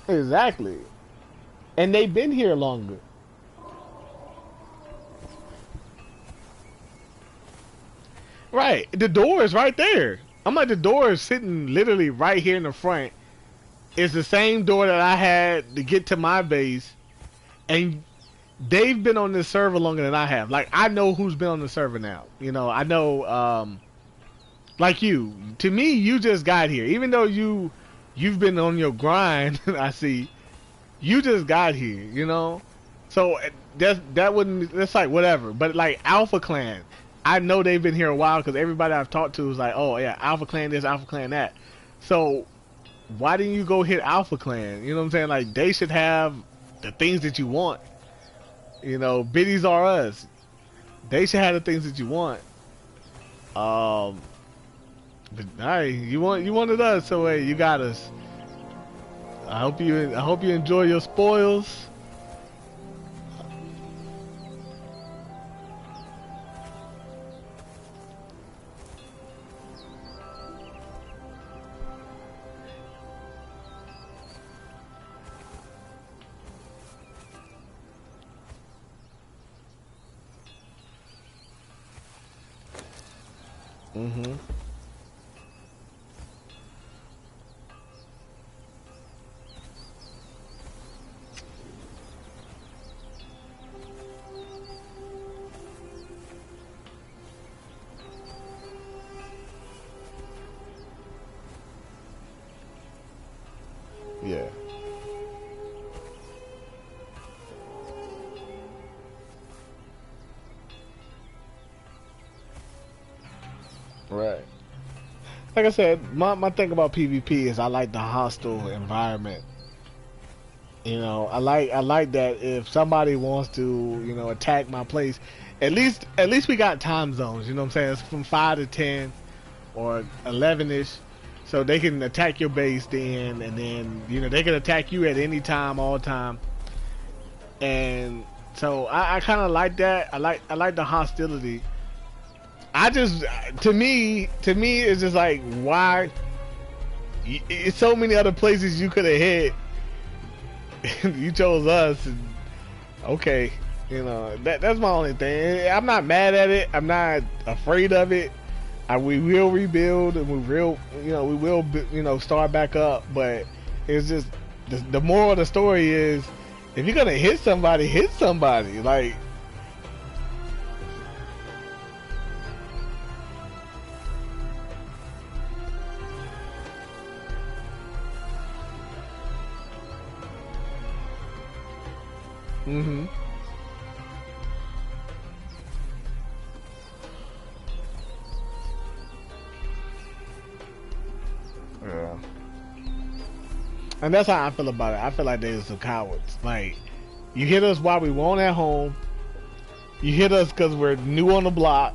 Exactly, and they've been here longer. Right, the door is right there. I'm like the door is sitting literally right here in the front. It's the same door that I had to get to my base, and they've been on this server longer than I have. Like I know who's been on the server now. I know. Like you, to me, you just got here. Even though you've been on your grind, I see you just got here. So that wouldn't. That's like whatever. But like Alpha Clan, I know they've been here a while because everybody I've talked to is like, oh yeah, Alpha Clan this, Alpha Clan that. So why didn't you go hit Alpha Clan? You know what I'm saying? Like they should have the things that you want. Biddies are us. They should have the things that you want. Um, but hey, you wanted us, so hey, you got us. I hope you enjoy your spoils. Mhm. Yeah. Right. Like I said, my thing about PvP is I like the hostile environment. I like that if somebody wants to, attack my place, at least we got time zones. You know what I'm saying? It's from 5 to 10 or 11ish, so they can attack your base then, and then you know they can attack you at any time, all time. And so I kind of like that. I like the hostility. I just to me it's just like why. It's so many other places you could have hit. You chose us. And, okay, you know that's my only thing. I'm not mad at it. I'm not afraid of it. We will rebuild and we will start back up. But it's just the moral of the story is if you're gonna hit somebody, hit somebody. Like. Mm-hmm. Yeah. And that's how I feel about it. I feel like they're some cowards. Like, you hit us while we weren't at home. You hit us because we're new on the block.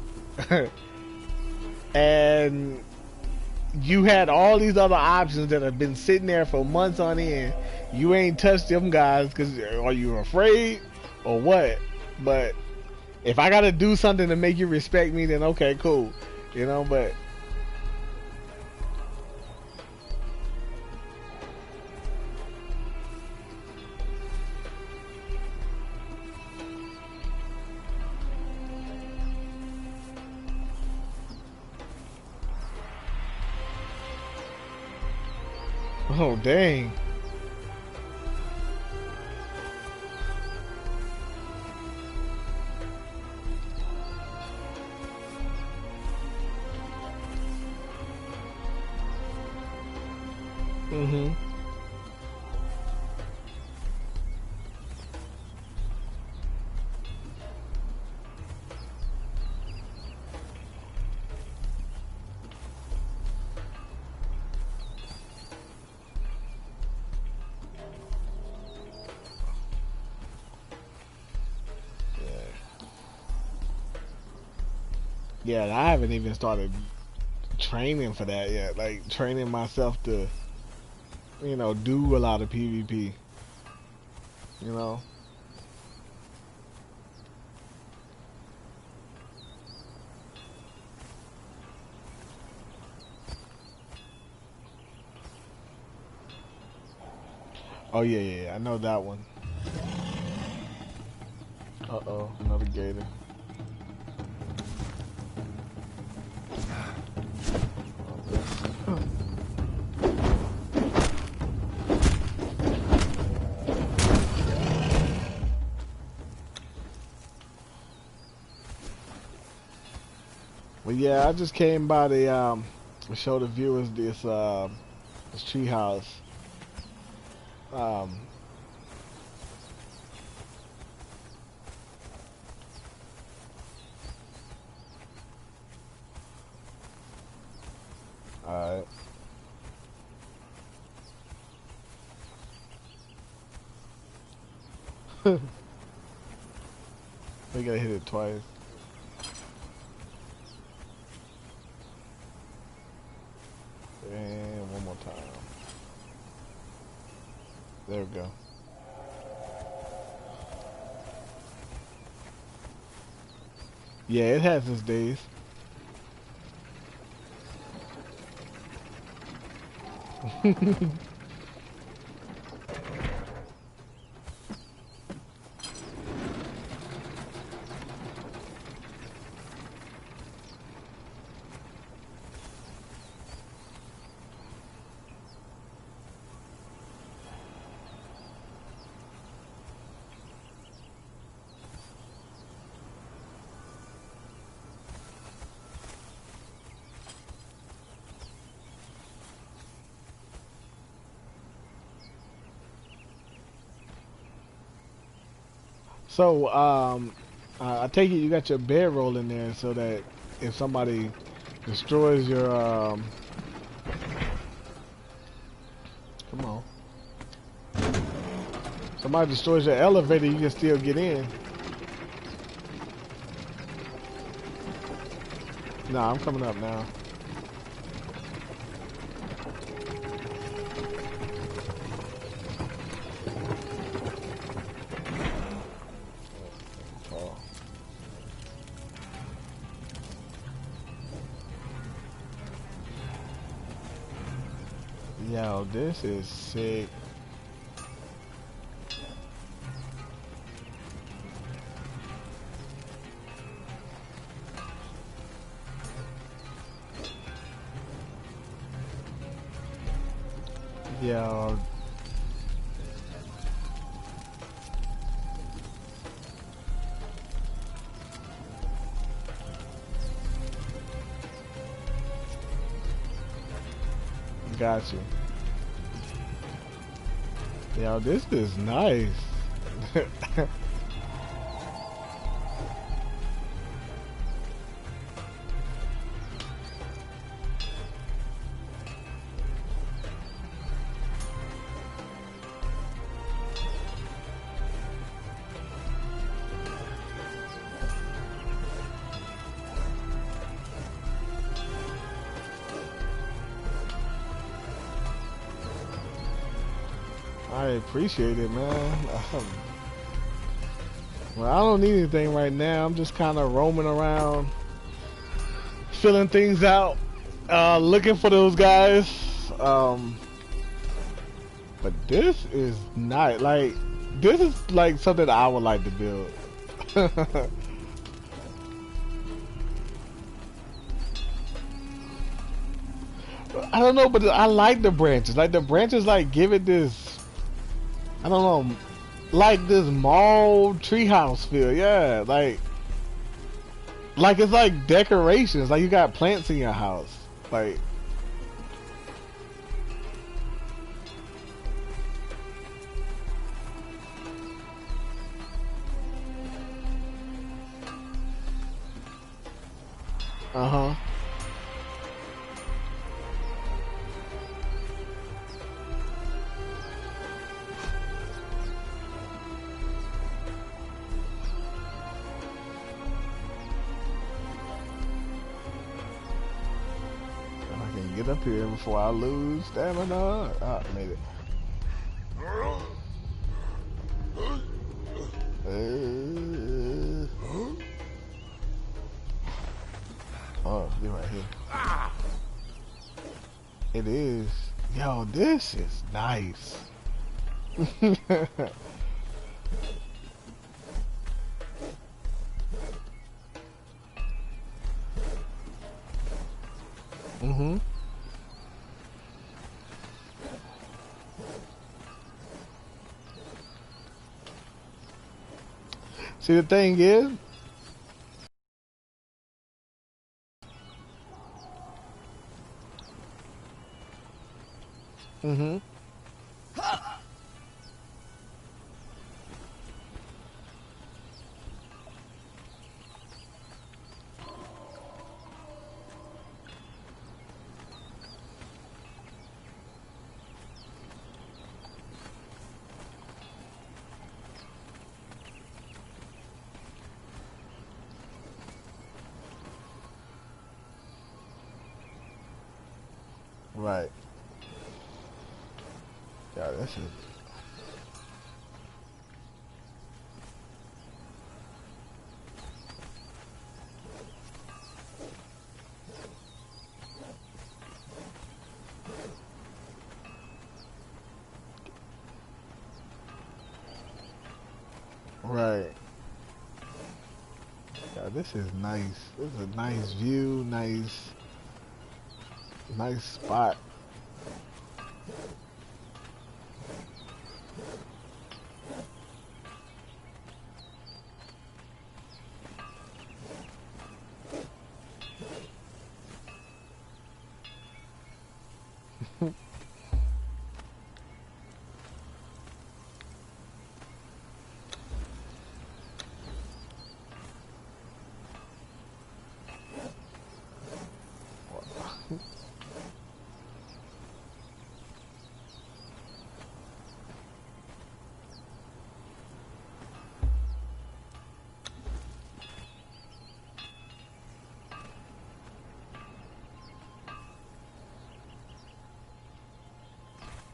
And you had all these other options that have been sitting there for months on end. You ain't touched them guys because are you afraid or what? But if I gotta do something to make you respect me, then okay, cool. You know, but oh dang. Mm-hmm. Yeah, I haven't even started training for that yet. Like training myself to, you know, do a lot of PvP. You know. Oh yeah, I know that one. Uh-oh, another gator. Well, yeah, I just came by to show the viewers this tree house. Um, Alright. We gotta hit it twice. And one more time. There we go. Yeah, it has its days. So, I take it you got your bedroll in there so that if somebody destroys your, come on. Somebody destroys your elevator, you can still get in. Nah, I'm coming up now. Oh. Yo, this is sick. Yo. Got you. Yo, this is nice. I appreciate it, man. Well, I don't need anything right now. I'm just kind of roaming around, filling things out, looking for those guys. But this is not like this is like something I would like to build. I don't know, but I like the branches. Like the branches, like give it this. I don't know, like this mall treehouse feel. Yeah, like it's like decorations. Like you got plants in your house. Like. Uh-huh. I can get up here before I lose stamina. Ah, made it. Oh, you're right here. It is. Yo, this is nice. Mm-hmm. See, the thing is, mm-hmm. Right. Yeah, this is. Right. Yeah, this is nice. This is a nice view, nice spot.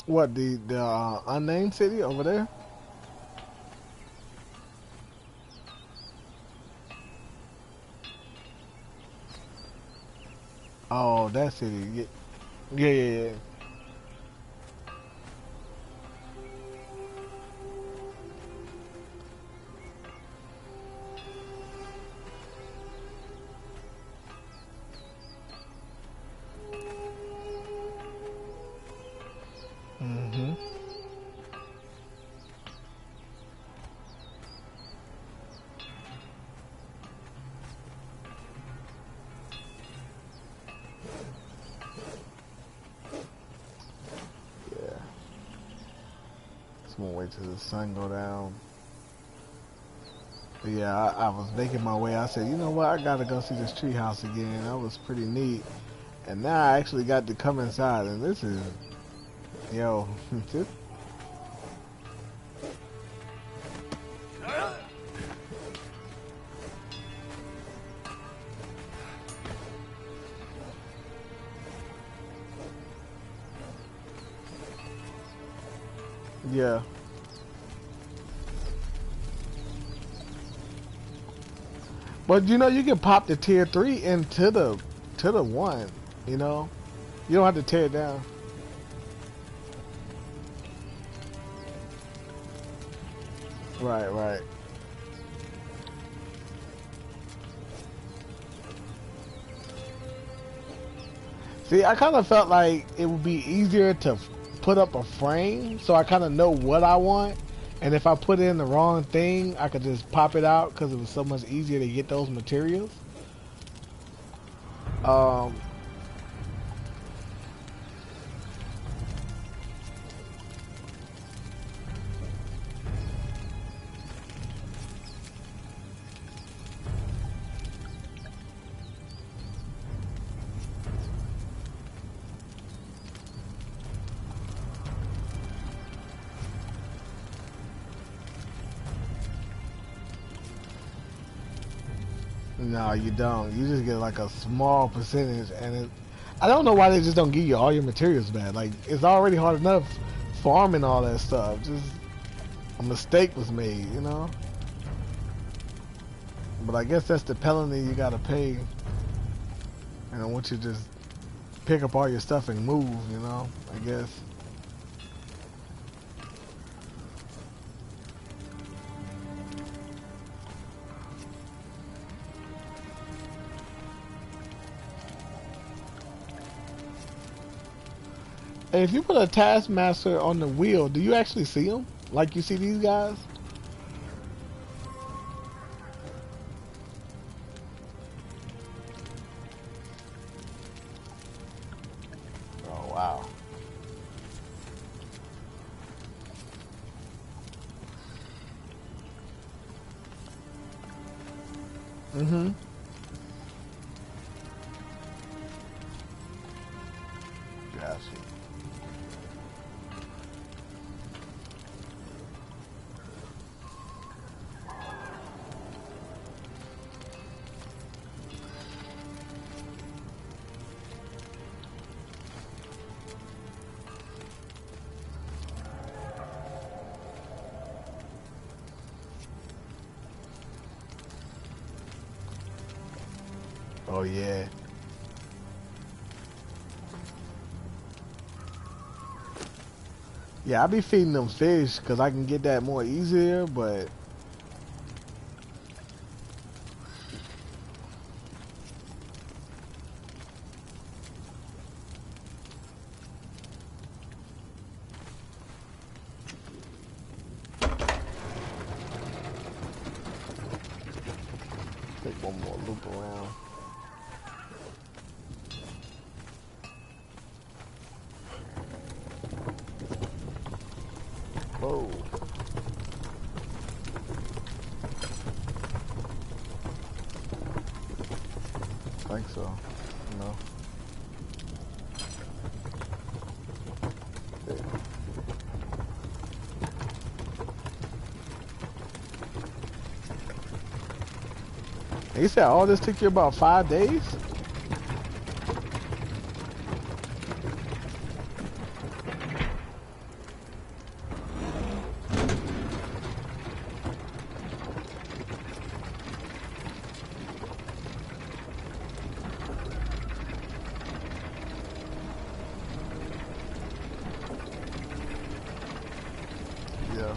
What, the unnamed city over there? Oh, that city. Yeah, yeah, yeah. Yeah. Mm-hmm. Yeah. Just gonna wait till the sun go down. But yeah, I was making my way. I said, you know what? I gotta go see this treehouse again. That was pretty neat. And now I actually got to come inside, and this is, yo, this, yeah. But you know, you can pop the tier 3 into the 1. You know, you don't have to tear it down. Right, right. See, I kind of felt like it would be easier to put up a frame, so I kind of know what I want. And if I put in the wrong thing, I could just pop it out because it was so much easier to get those materials. Um, no, you don't. You just get like a small percentage, and I don't know why they just don't give you all your materials back. Like, it's already hard enough farming all that stuff. Just a mistake was made, you know? But I guess that's the penalty you gotta pay. And I want you to just pick up all your stuff and move, you know? I guess. Hey, if you put a Taskmaster on the wheel, do you actually see him? Like you see these guys? Oh, wow. Mm-hmm. Gotcha. Oh, yeah. Yeah, I be feeding them fish because I can get that more easier, but take one more loop around. Whoa. I think so. No. You said all this took you about 5 days? Yeah.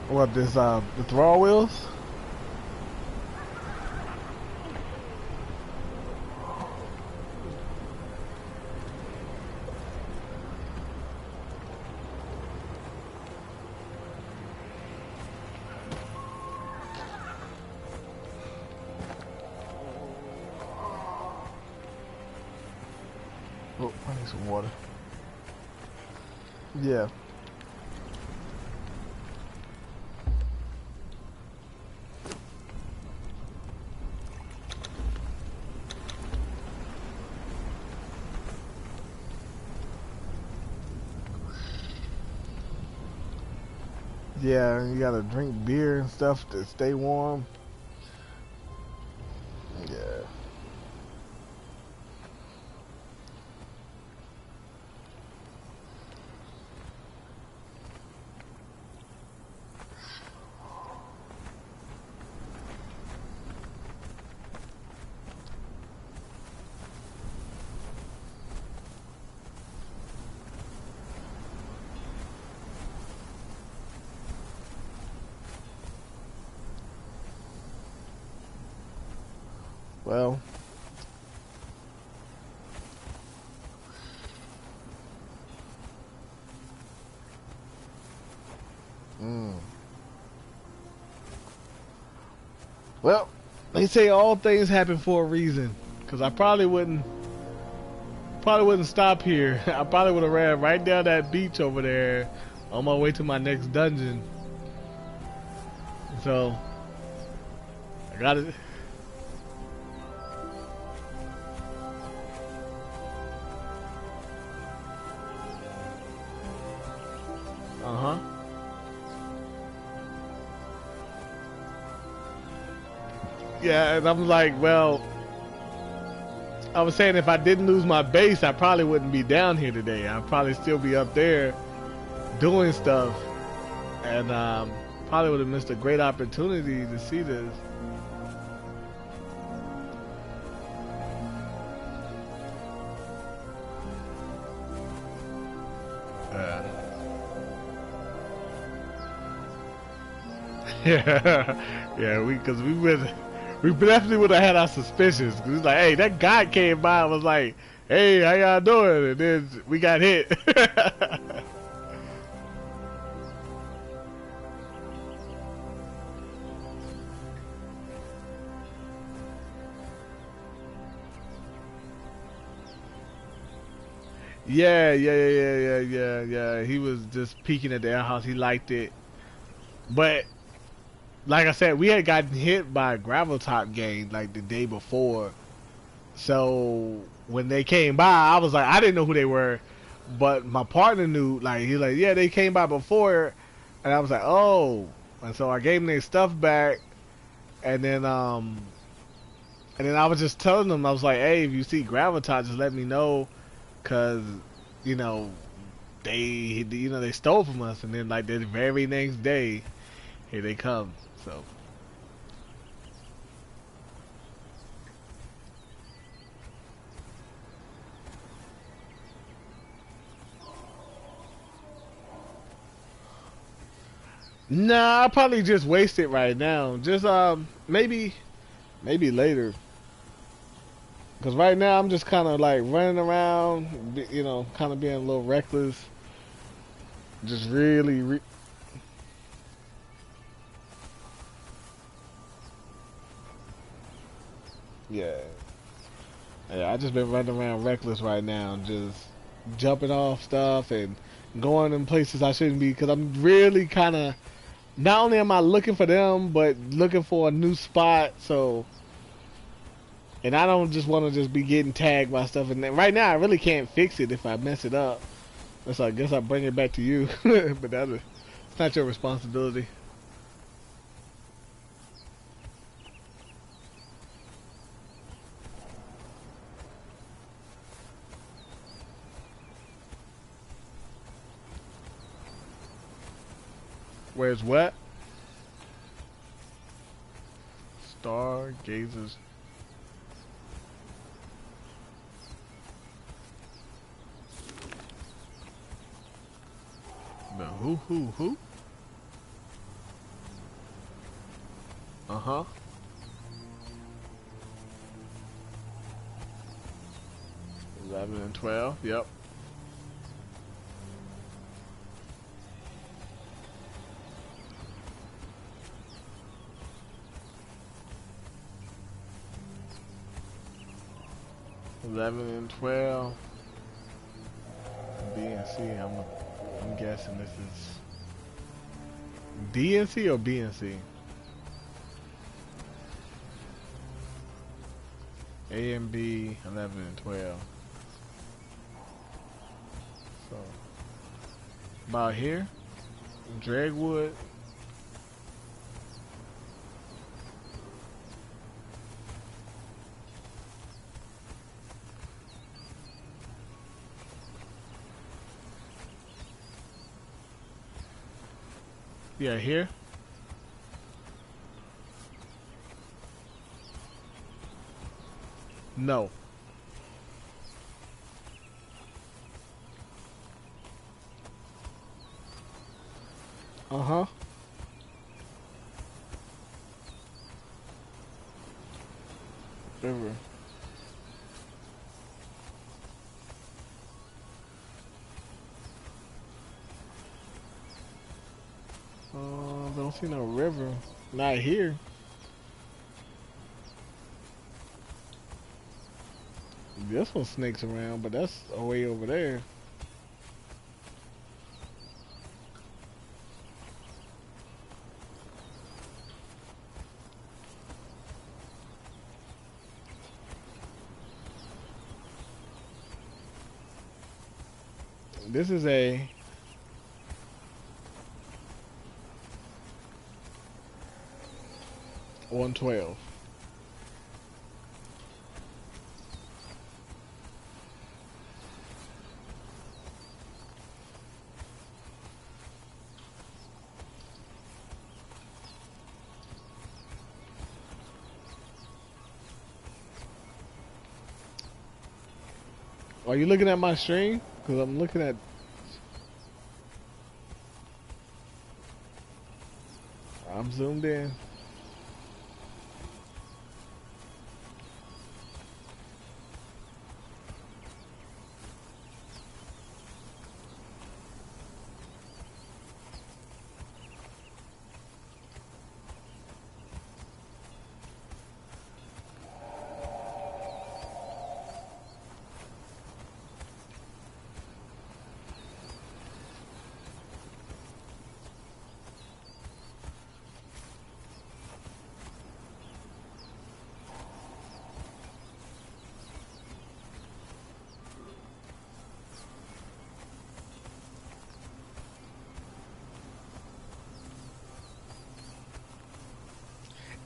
What this the throw wheels? Oh, I need some water. Yeah. Yeah, and you gotta drink beer and stuff to stay warm. Yeah. Well. Well, they say all things happen for a reason. Cause I probably wouldn't stop here. I probably would have ran right down that beach over there on my way to my next dungeon. So I got it. Uh-huh. Yeah, and I'm like, well, I was saying if I didn't lose my base, I probably wouldn't be down here today. I'd probably still be up there doing stuff, and probably would have missed a great opportunity to see this. Yeah, we definitely would have had our suspicions. Cause it's like, hey, that guy came by and was like, hey, how y'all doing? And then we got hit. Yeah. He was just peeking at the air house. He liked it. But like I said, we had gotten hit by a gravel top gang like the day before. So when they came by, I was like, I didn't know who they were, but my partner knew. Like he like, yeah, they came by before, and I was like, oh, and so I gave them their stuff back, and then I was just telling them, I was like, hey, if you see Graviton, just let me know, cause you know they stole from us, and then like the very next day, here they come. So. Nah, I'll probably just waste it right now. Just maybe later. Cause right now I'm just kind of like running around, you know, kind of being a little reckless. Just really. Yeah. Yeah, I just been running around reckless right now, just jumping off stuff and going in places I shouldn't be. Cause I'm really kind of. Not only am I looking for them, but looking for a new spot. So And I don't just want to just be getting tagged by stuff. And right now, I really can't fix it if I mess it up. So I guess I bring it back to you. But it's not your responsibility. Where's what? Stargazers. The who? Uh-huh. $11 and $12, yep. $11 and $12. B and C, I'm guessing this is DNC or BNC? A and B, 11 and 12. So, about here, Dragwood. Yeah, here. No. Uh-huh. River. Don't see no river. Not here. This one snakes around, but that's way over there. This is a 112. Are you looking at my stream? Because I'm looking at... I'm zoomed in.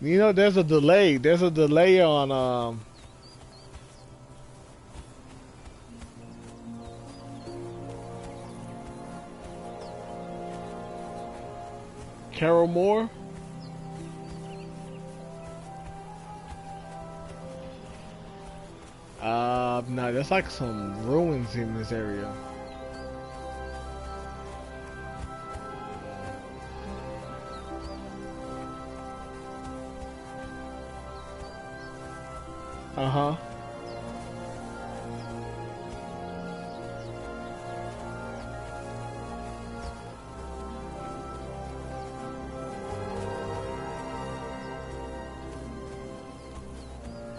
You know, there's a delay. There's a delay on Carol Moore. No, there's like some ruins in this area. Uh-huh.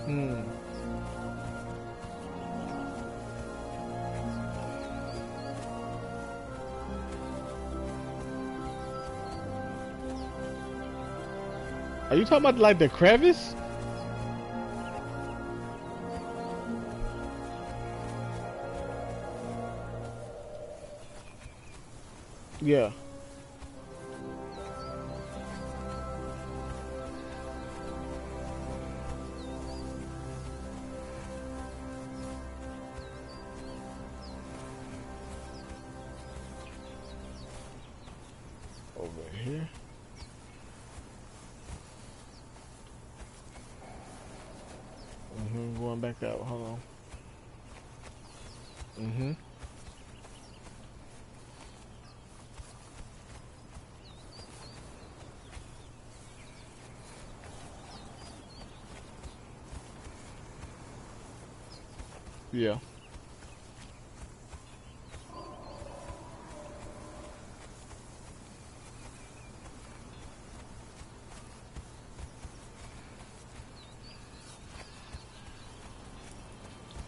Hmm. Are you talking about like the crevice? Yeah. Over here. Going back out. Hold on. Yeah.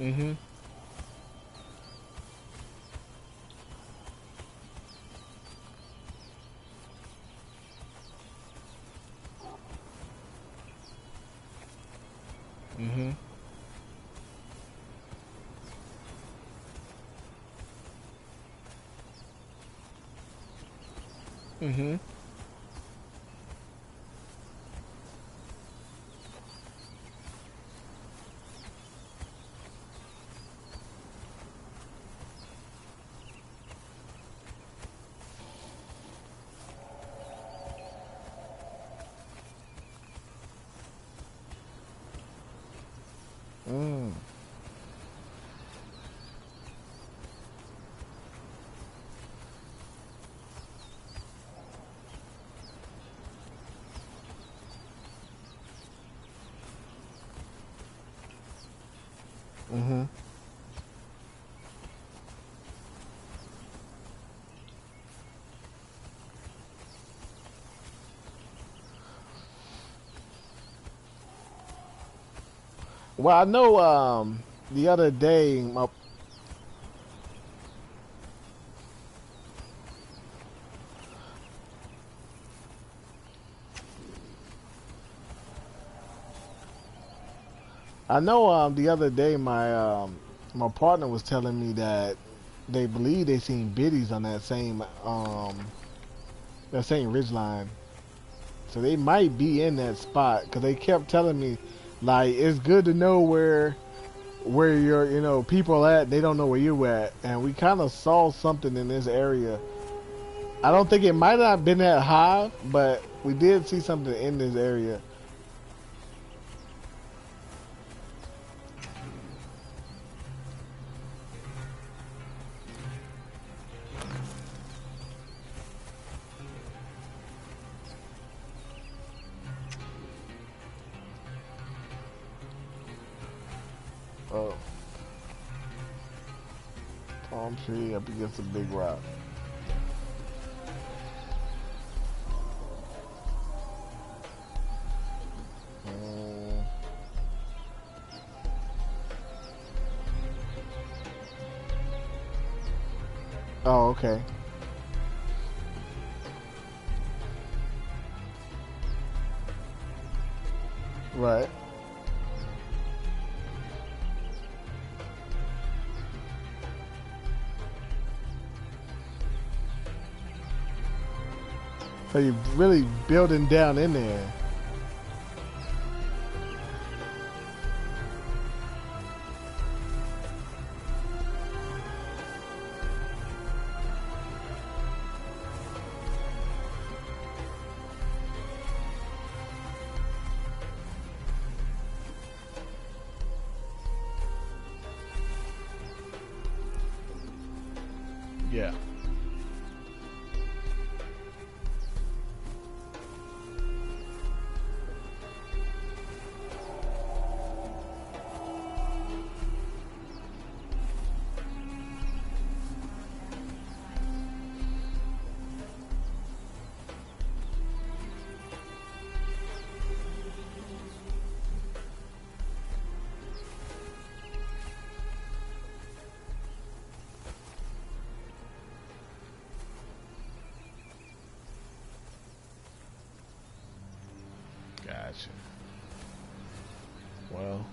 Mhm. Mhm. Mhm. Mm. Mhm. Well, I know the other day the other day my partner was telling me that they believe they seen biddies on that same ridge line. So they might be in that spot because they kept telling me like it's good to know where your people at. They don't know where you at, and we kind of saw something in this area. I don't think it might not have been that high, but we did see something in this area. Oh, palm tree up against a big rock. Mm. Oh, okay. Right. So you're really building down in there. Yeah. Gotcha. Well,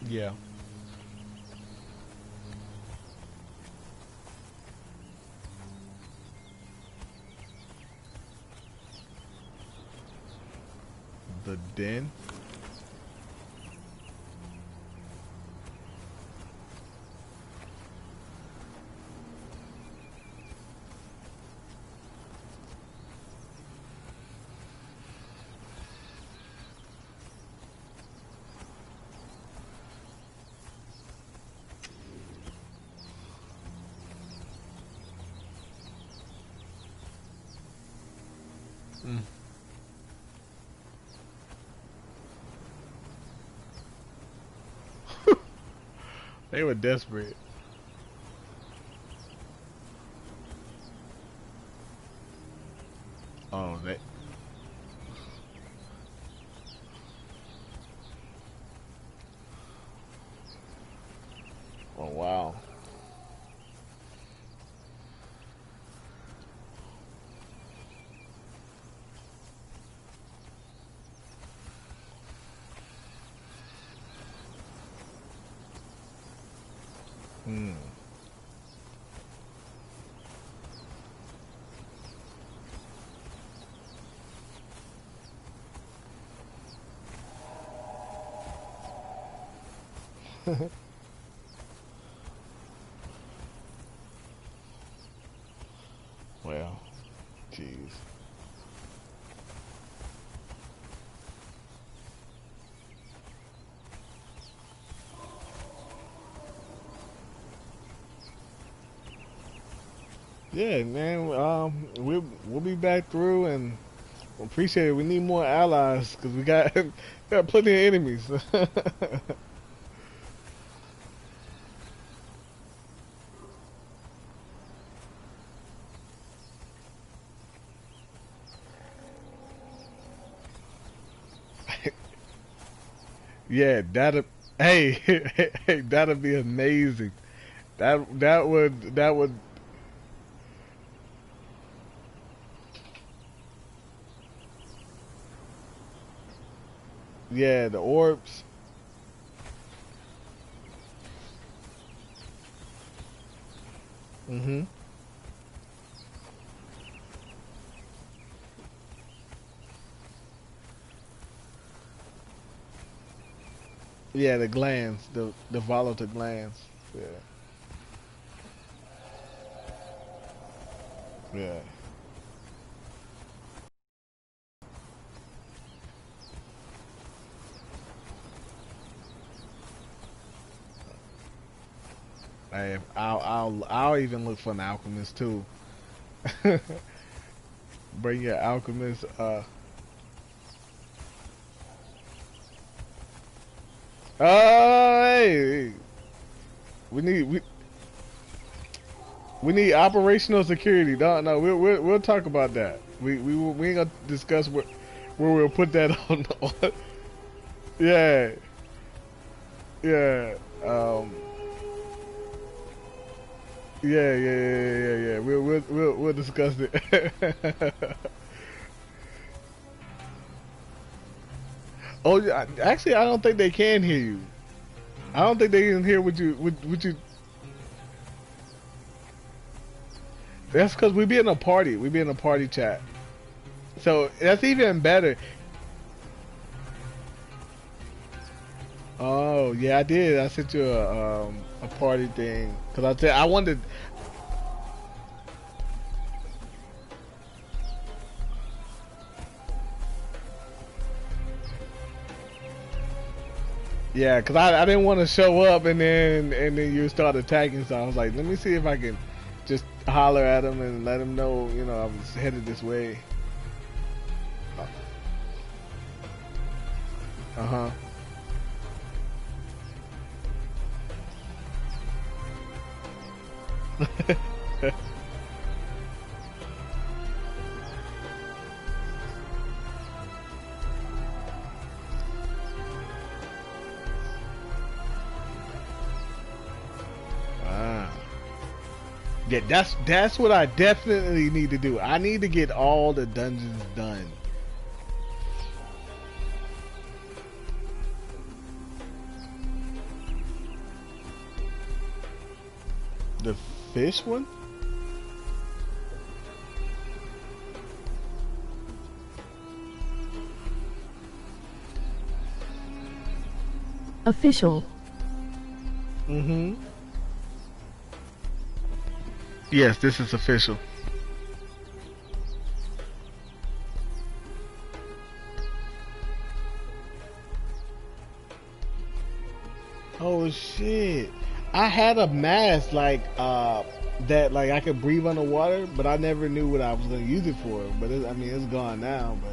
Yeah. The den. Mm. They were desperate. Oh, they. Oh wow. Hmm. Well, jeez. Yeah, man. We'll be back through and appreciate it. We need more allies because we got got plenty of enemies. Yeah, that'll. Hey, hey, that'll be amazing. That would. Yeah, the orbs. Mhm. Yeah, the glands, the volatile glands. Yeah, yeah. Hey, I'll even look for an alchemist too. Bring your alchemist. Hey, we need we need operational security. No, no, we'll talk about that. We ain't gonna discuss where we'll put that on. Yeah, yeah, um, yeah. We'll discuss it. Oh, yeah, actually, I don't think they can hear you. I don't think they can hear what you. That's because we be in a party. We be in a party chat. So that's even better. Oh yeah, I did. I sent you a party thing because I wanted. Yeah, because I didn't want to show up and then you start attacking. So I was like, let me see if I can just holler at him and let him know, I was headed this way. Uh huh. Ah. Yeah, that's what I definitely need to do. I need to get all the dungeons done. The fish one? Official. Mm-hmm. Yes, this is official. Oh shit. I had a mask like that like I could breathe underwater, but I never knew what I was gonna use it for. But I mean it's gone now, but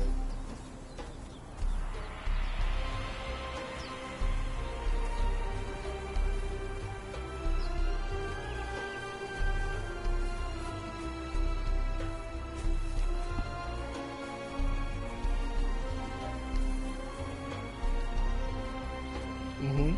mm-hmm.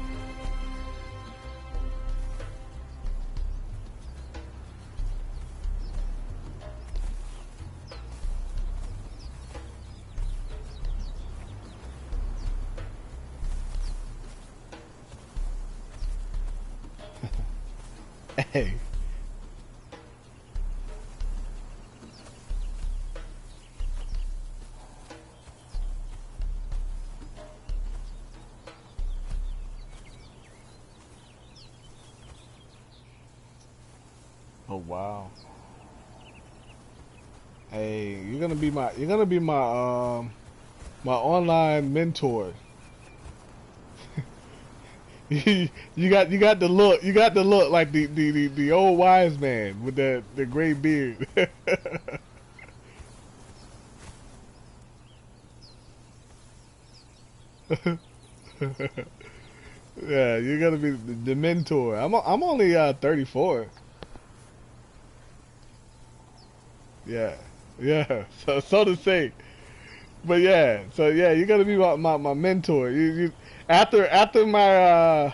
Hey. Oh wow. Hey, you're gonna be my my online mentor. You got the look like the old wise man with the gray beard. Yeah, you're gonna be the mentor. I'm only 34. Yeah, yeah. So to say, but yeah. So yeah, you're gonna be my mentor. You after my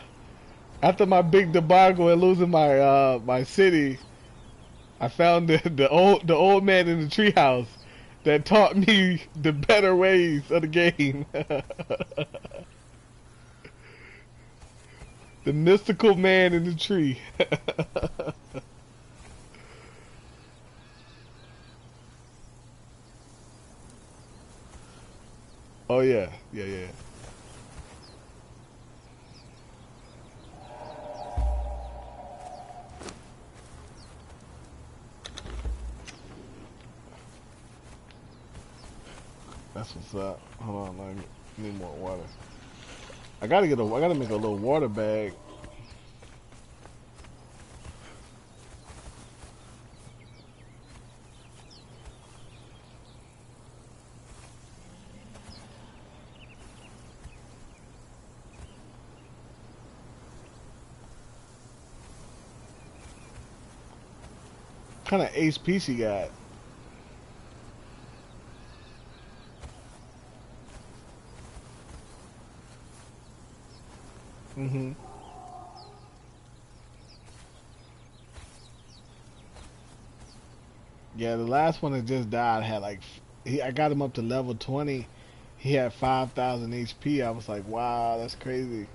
big debacle and losing my city, I found the old man in the treehouse that taught me the better ways of the game. The mystical man in the tree. Oh yeah, yeah, yeah. That's what's up. Hold on, I need more water. I gotta make a little water bag. What kind of HP she got? Mm-hmm. Yeah, the last one that just died had like I got him up to level 20. He had 5,000 HP. I was like, wow, that's crazy.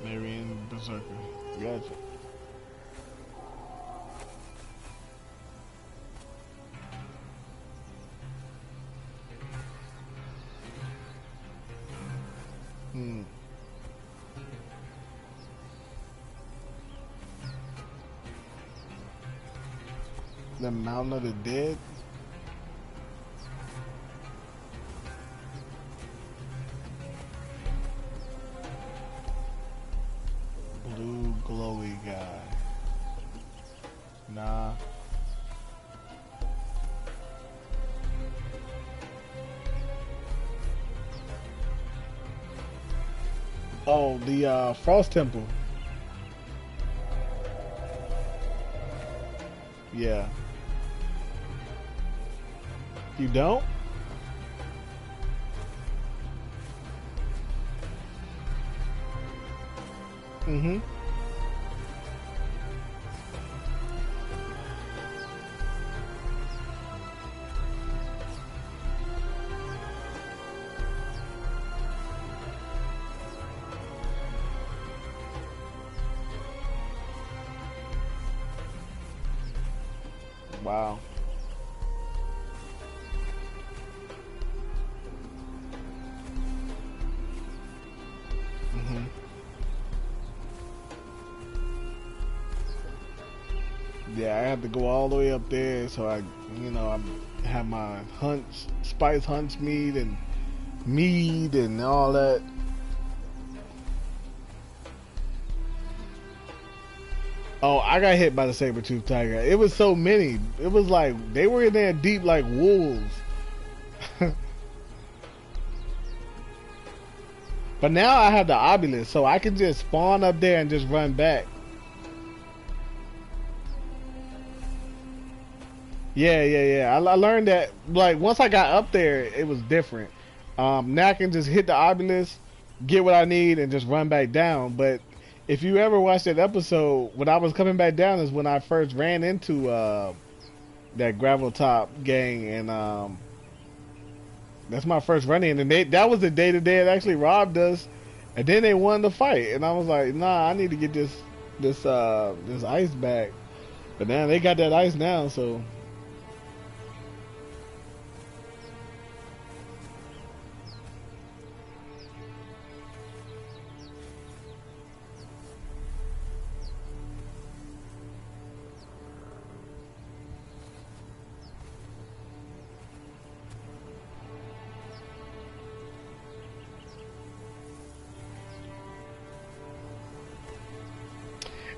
Marion Berserker. Gotcha. Hmm. The Mountain of the Dead? Blue glowy guy. Nah. Oh, the Frost Temple. Yeah. You don't? Mm-hmm. Wow. Hmm. Yeah, I had to go all the way up there, so I have my hunts, spice hunts meat and mead and all that. Oh, I got hit by the saber-tooth tiger. It was so many. It was like they were in there deep like wolves. But now I have the obelisk, so I can just spawn up there and just run back. Yeah, yeah, yeah. I learned that like once I got up there, it was different. Now I can just hit the obelisk, get what I need, and just run back down. But if you ever watched that episode, when I was coming back down is when I first ran into that gravel top gang, and that's my first run in. And that was the day that they had actually robbed us, and then they won the fight. And I was like, nah, I need to get this ice back. But now they got that ice now, so.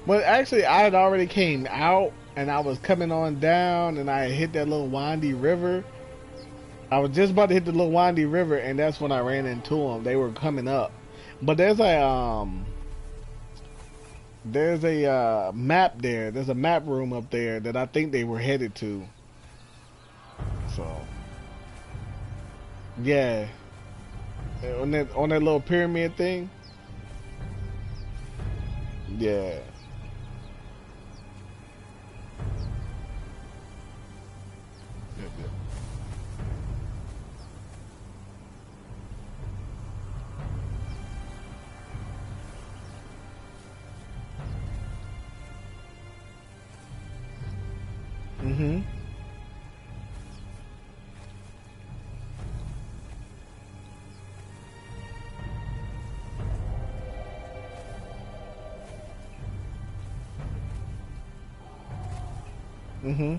Well, actually, I had already came out, and I was coming on down, and I hit that little windy river. I was just about to hit the little windy river, and that's when I ran into them. They were coming up, but there's a map there. There's a map room up there that I think they were headed to. So, yeah, on that little pyramid thing. Yeah. Mhm. Mhm.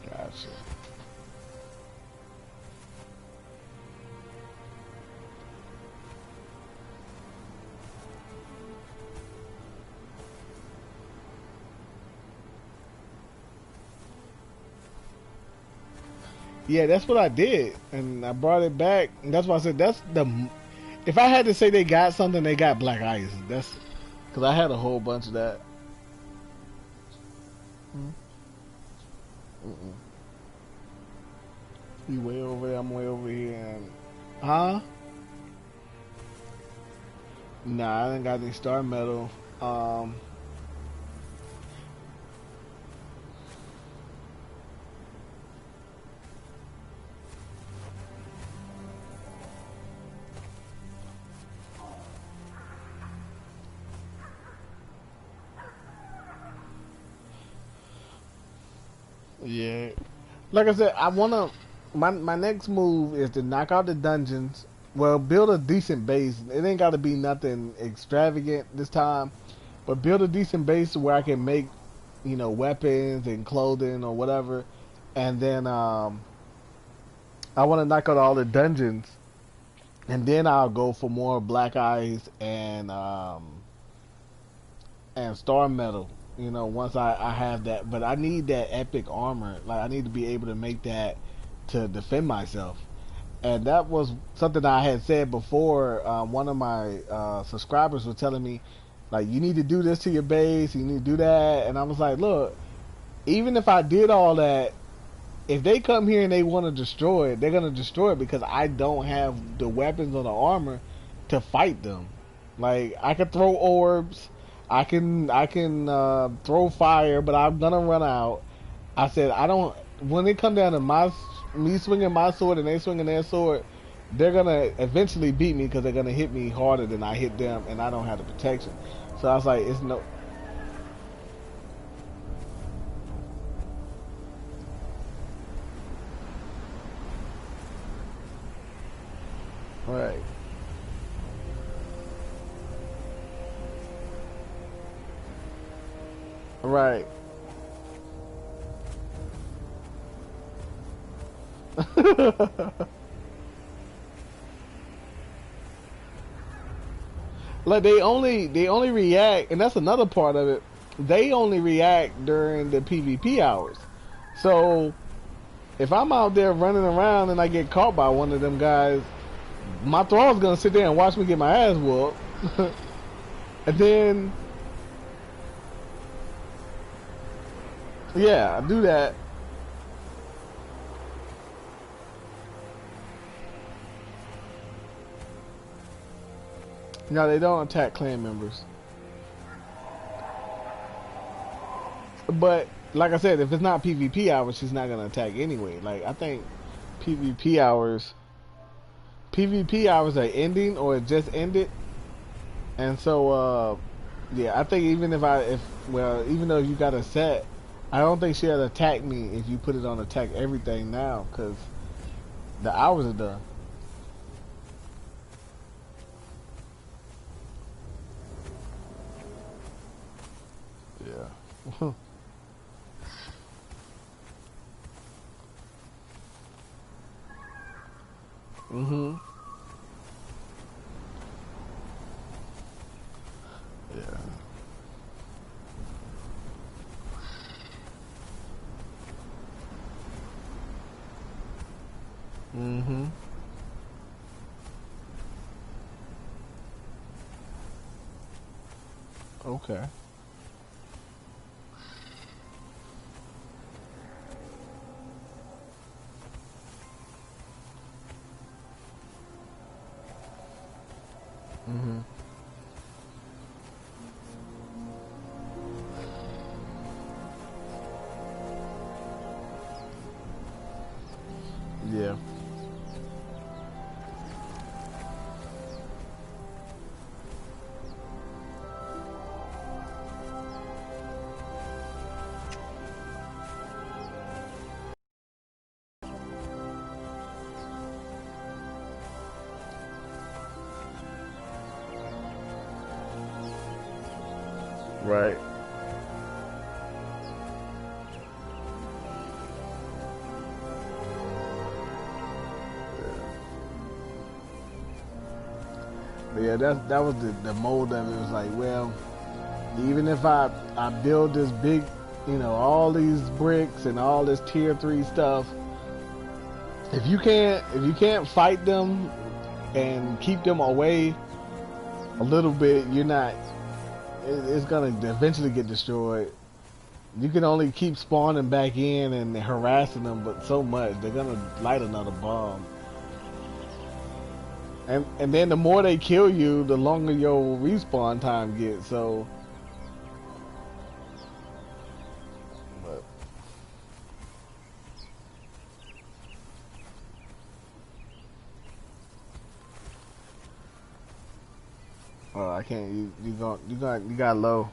Gotcha. Yeah, that's what I did, and I brought it back. And that's why I said that's the. If I had to say they got something, they got black ice. That's because I had a whole bunch of that. Mm-mm. You way over there, I'm way over here. And, huh? Nah, I didn't got any star metal. Um, yeah. Like I said, I wanna. My next move is to knock out the dungeons. Well, build a decent base. It ain't got to be nothing extravagant this time, but build a decent base where I can make, weapons and clothing or whatever. And then I want to knock out all the dungeons, and then I'll go for more black eyes and star metal. Once I have that, but I need that epic armor. Like I need to be able to make that to defend myself. And that was something I had said before. One of my subscribers was telling me, like, you need to do this to your base, you need to do that. And I was like, look, even if I did all that, if they come here and they want to destroy it, they're gonna destroy it because I don't have the weapons or the armor to fight them. Like I can throw orbs, I can throw fire, but I'm gonna run out. I said I don't. When it come down to me swinging my sword and they swinging their sword, they're gonna eventually beat me because they're gonna hit me harder than I hit them, and I don't have the protection. So I was like, it's no. Right. Right. Like they only react, and that's another part of it. They only react during the PvP hours. So if I'm out there running around and I get caught by one of them guys, my thrall's gonna sit there and watch me get my ass whooped, and then yeah, I do that. No, they don't attack clan members. But like I said, if it's not PvP hours, she's not gonna attack anyway. Like I think PvP hours, PvP hours are ending or it just ended, and so yeah, I think even though you got a set, I don't think she'll attack me if you put it on attack everything now because the hours are done. Yeah. Mhm. Yeah. Mhm. Okay. Mhm. Yeah. Right. But yeah, that was the mold of it. It was like, well, even if I build this big, all these bricks and all this tier 3 stuff, if you can't fight them and keep them away a little bit, you're not. It's gonna eventually get destroyed. You can only keep spawning back in and harassing them, but so much they're gonna light another bomb. And then the more they kill you, the longer your respawn time gets. So, but, I can't. You got low.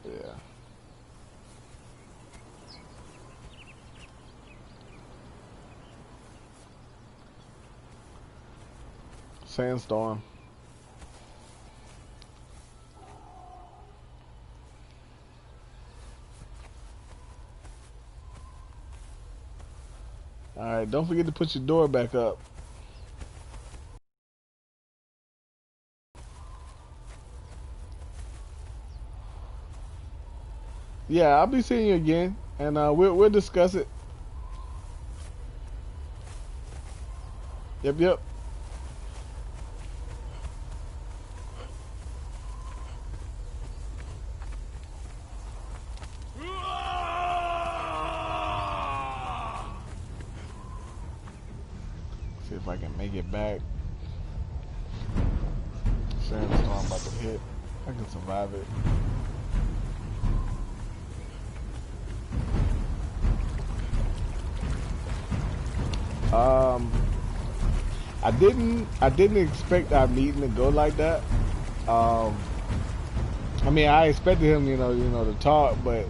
Yeah. Sandstorm. Alright, don't forget to put your door back up. Yeah, I'll be seeing you again, and we'll discuss it. Yep. See if I can make it back. Sandstorm about to hit. I can survive it. I didn't expect our meeting to go like that. I mean, I expected him, you know, to talk, but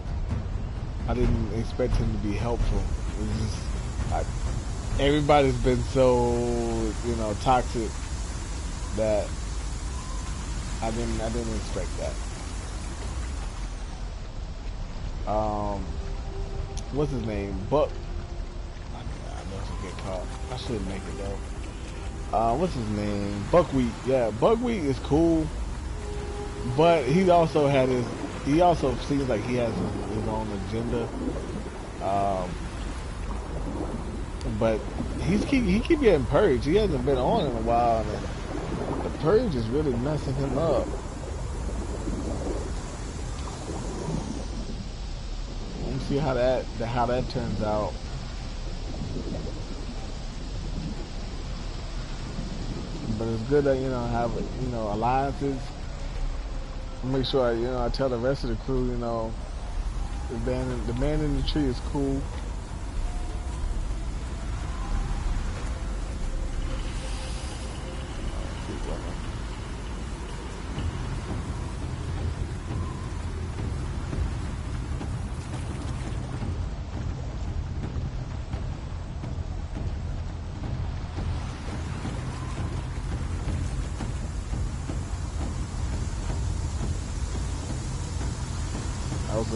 I didn't expect him to be helpful. It was just, everybody's been so, you know, toxic that I didn't expect that. What's his name? Buck. I know he'll get caught. I shouldn't make it though. What's his name? Buckwheat. Yeah, Buckwheat is cool, but he also seems like he has his own agenda. But he keep getting purged. He hasn't been on in a while, and the purge is really messing him up. Let's see how that turns out. But it's good that, you know, have, you know, alliances. Make sure I tell the rest of the crew, you know, the man in the tree is cool.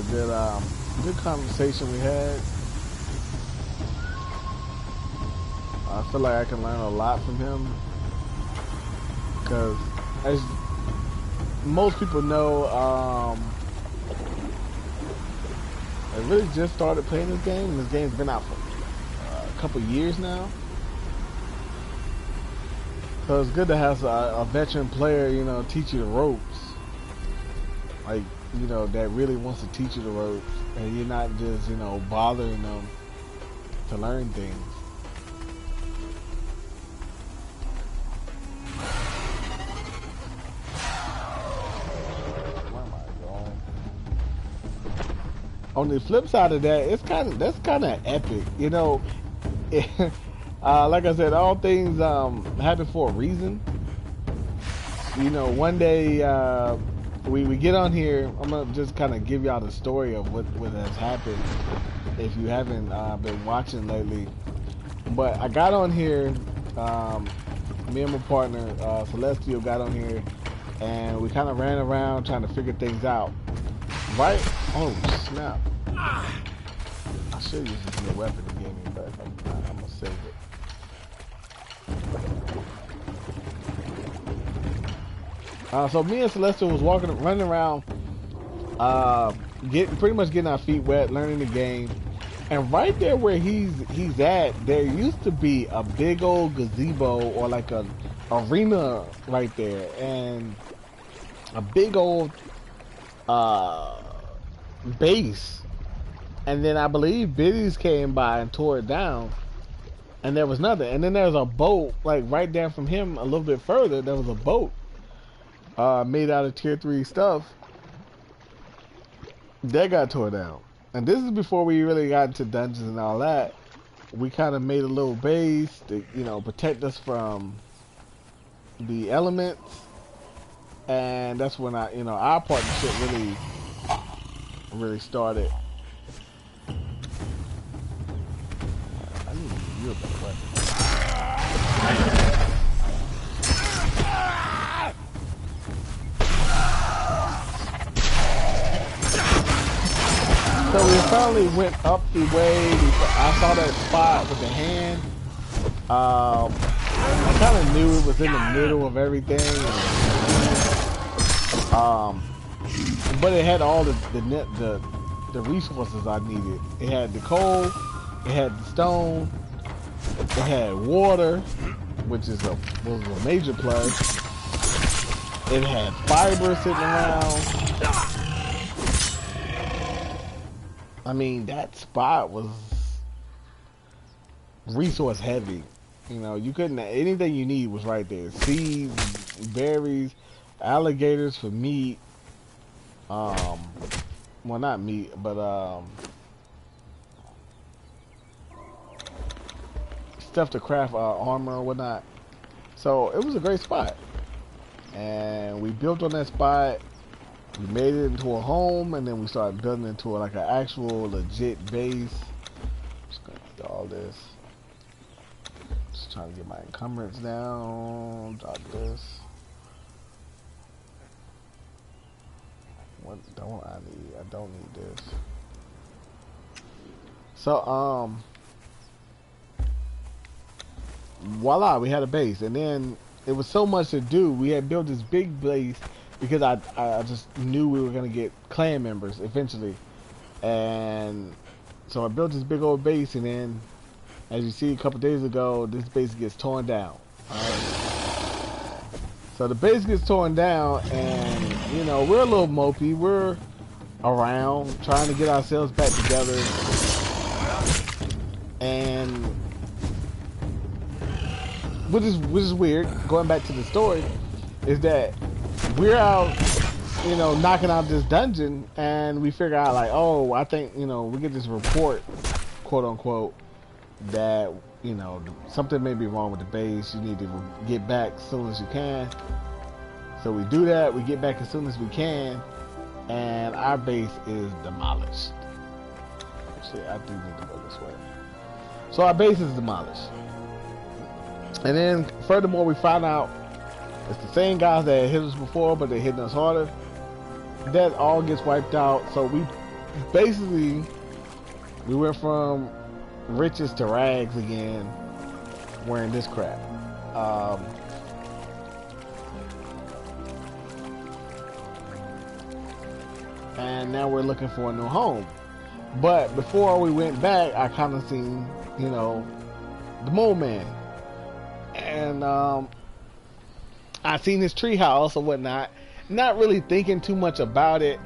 That was a good conversation we had. I feel like I can learn a lot from him, because as most people know, I really just started playing this game, and this game's been out for a couple years now. So it's good to have a veteran player, you know, teach you the ropes. Like, you know, that really wants to teach you the ropes, and you're not just, you know, bothering them to learn things. Where am I going? On the flip side of that, that's kind of epic, you know. Like I said, all things happen for a reason. You know, one day we get on here. I'm gonna just kind of give y'all the story of what has happened if you haven't been watching lately. But I got on here, me and my partner Celestial got on here, and we kind of ran around trying to figure things out. Right? Oh snap! I should use this new weapon he gave me, but I'm gonna save it. So me and Celestial was running around, pretty much getting our feet wet, learning the game. And right there where he's at, there used to be a big old gazebo, or like a arena right there, and a big old base. And then I believe Biddies came by and tore it down, and there was nothing. And then there was a boat, like right down from him a little bit further, there was a boat made out of tier 3 stuff that got tore down. And this is before we really got into dungeons and all that. We kind of made a little base to, you know, protect us from the elements, and that's when our partnership really started. I need to use a better weapon. So we finally went up the way. I saw that spot with the hand. I kind of knew it was in the middle of everything. But it had all the resources I needed. It had the coal, it had the stone, it had water, which was a major plus. It had fiber sitting around. I mean, that spot was resource heavy. You know, you couldn't, anything you need was right there. Seeds, berries, alligators for meat. Well, not meat, but stuff to craft armor or whatnot. So it was a great spot, and we built on that spot. We made it into a home, and then we started building into like an actual legit base. Just gonna do all this. Just trying to get my encumbrance down. Drop this. What don't I need? I don't need this. So voila, we had a base, and then it was so much to do. We had built this big base because I just knew we were gonna get clan members eventually, and so I built this big old base, and then as you see a couple days ago, this base gets torn down. Alright. So the base gets torn down, and you know, we're a little mopey. We're around trying to get ourselves back together, and which is weird. Going back to the story, is that we're out, you know, knocking out this dungeon, and we figure out like, oh, I think, you know, we get this report, quote unquote, that, you know, something may be wrong with the base. You need to get back as soon as you can. So we do that. We get back as soon as we can, and our base is demolished. Actually, I do need to go this way. So our base is demolished. And then, furthermore, we find out it's the same guys that hit us before, but they're hitting us harder. That all gets wiped out. So we basically, we went from riches to rags again, wearing this crap. And now we're looking for a new home. But before we went back, I kind of seen, you know, the Mole Man. And I seen his tree house or whatnot, not really thinking too much about it.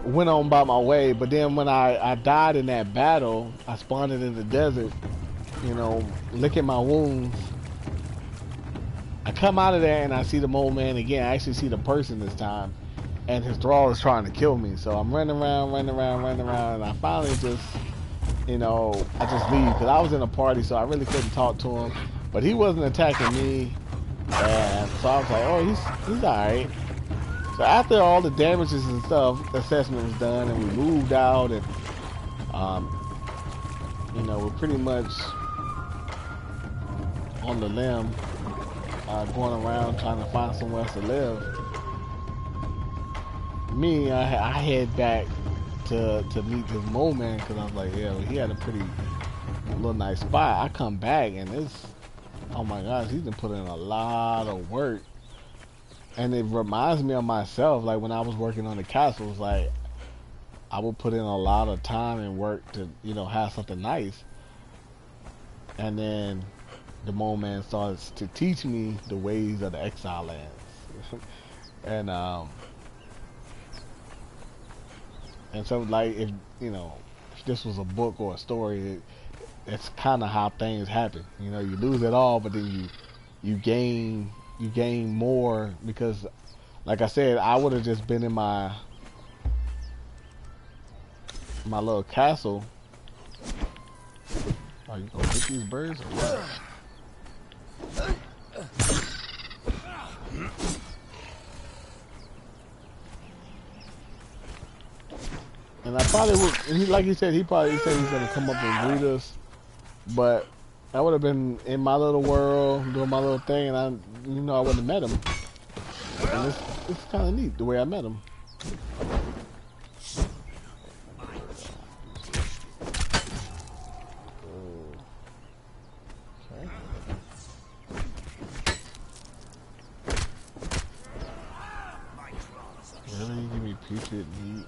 Went on by my way, but then when I died in that battle, I spawned in the desert, you know, licking my wounds. I come out of there and I see the Mole Man again. I actually see the person this time, and his thrall is trying to kill me. So I'm running around, and I finally just, you know, I just leave because I was in a party, so I really couldn't talk to him. But he wasn't attacking me, and so I was like, oh, he's all right. So after all the damages and stuff, the assessment was done, and we moved out, and you know, we're pretty much on the limb, going around trying to find somewhere else to live. Me, I head back to meet this Mole Man because I was like, yeah, he had a pretty little nice spot. I come back and it's, oh my gosh, he's been putting in a lot of work. And it reminds me of myself, like when I was working on the castles, like I would put in a lot of time and work to, you know, have something nice. And then the Mole Man starts to teach me the ways of the Exile Lands. And so, like, if, you know, if this was a book or a story, it's kind of how things happen. You know, you lose it all, but then you gain more because, like I said, I would have just been in my little castle. Are you gonna hit these birds or what? And I probably would, like he said, he probably said he's gonna come up and greet us, but I would have been in my little world doing my little thing, and I wouldn't have met him. And it's kind of neat the way I met him. stupid meat.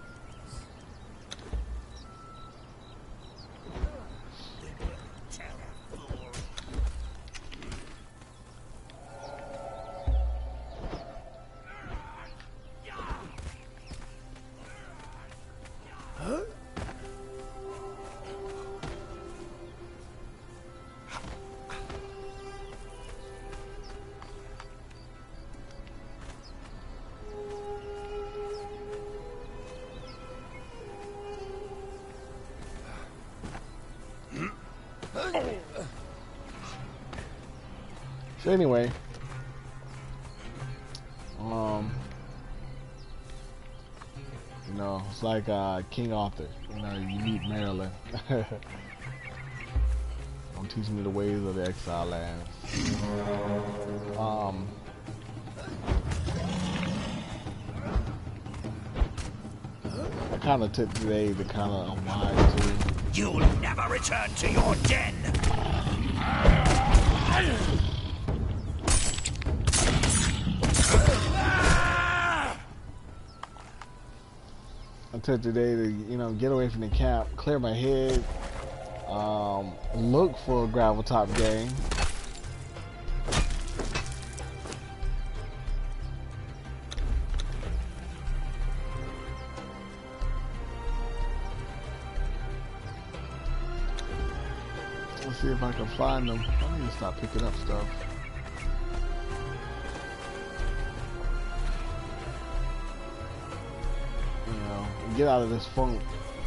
So anyway, you know, it's like King Arthur. You know, you meet Marilyn. Don't teach me the ways of the exile lands. I kind of took today to kind of unwind too. You'll never return to your den. I took today to, you know, get away from the camp, clear my head, look for a gravel top game. Let's see if I can find them. I need to stop picking up stuff. Get out of this funk.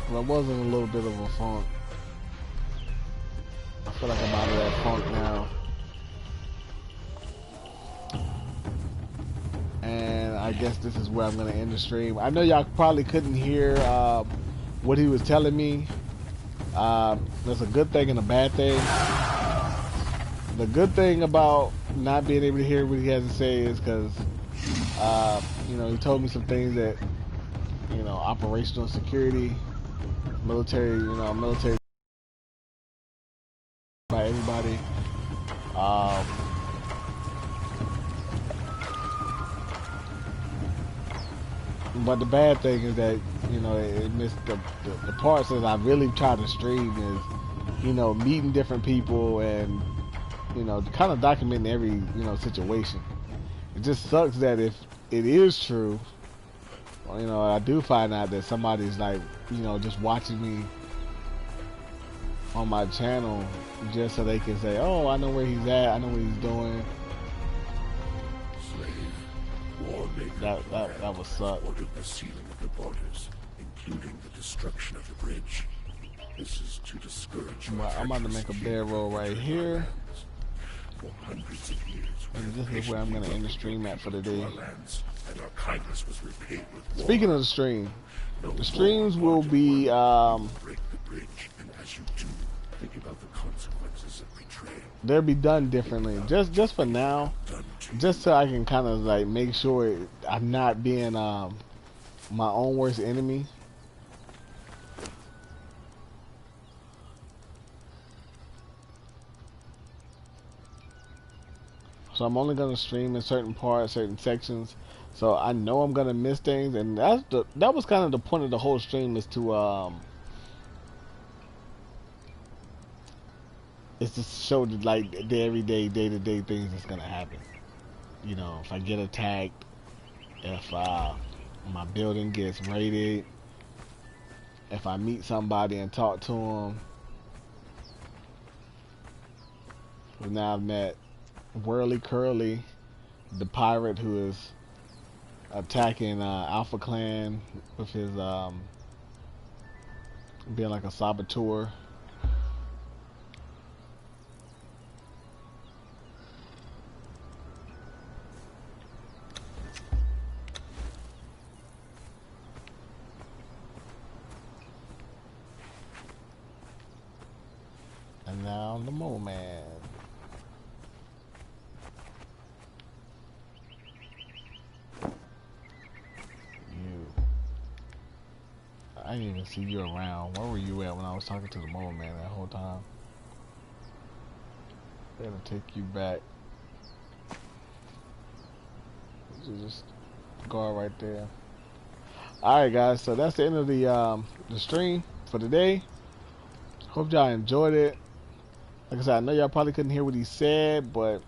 I was in a little bit of a funk. I feel like I'm out of that funk now. And I guess this is where I'm going to end the stream. I know y'all probably couldn't hear what he was telling me. There's a good thing and a bad thing. The good thing about not being able to hear what he has to say is because, you know, he told me some things that, you know, operational security, military, you know, military by everybody. But the bad thing is that, you know, it missed the parts that I really try to stream is, you know, meeting different people and, you know, kind of documenting every, you know, situation. It just sucks that if it is true, you know, I do find out that somebody's like, you know, just watching me on my channel just so they can say, oh, I know where he's at, I know what he's doing. That would suck. Ordered the sealing of the borders, including the destruction of the bridge. This is to discourage. I'm about to make a bedroll right here. For hundreds of years, and this is where I'm going to end the stream at for the day. And our kindness was repaid with war. Speaking of the stream, the streams will be break the bridge, and as you do, think about the consequences of betrayal. They'll be done differently. Just for now, just so I can kind of like make sure I'm not being my own worst enemy. So I'm only gonna stream in certain parts, certain sections. So I know I'm gonna miss things, and that was kind of the point of the whole stream, is to show like the everyday, day-to-day things that's gonna happen. You know, if I get attacked, if my building gets raided, if I meet somebody and talk to them. Now I've met Whirly Curly, the pirate who is attacking Alpha Clan with his being like a saboteur. And now the Mole Man. I didn't even see you around. Where were you at when I was talking to the Mole Man that whole time? They're gonna take you back. Just guard right there. Alright guys, so that's the end of the stream for today. Hope y'all enjoyed it. Like I said, I know y'all probably couldn't hear what he said, but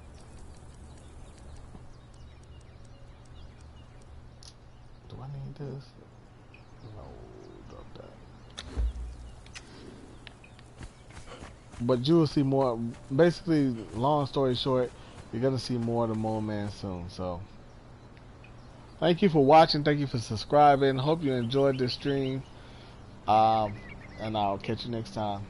do I need this? No, drop that. But you will see more. Basically, long story short, you're gonna see more of the Mole Man soon. So, thank you for watching. Thank you for subscribing. Hope you enjoyed this stream. And I'll catch you next time.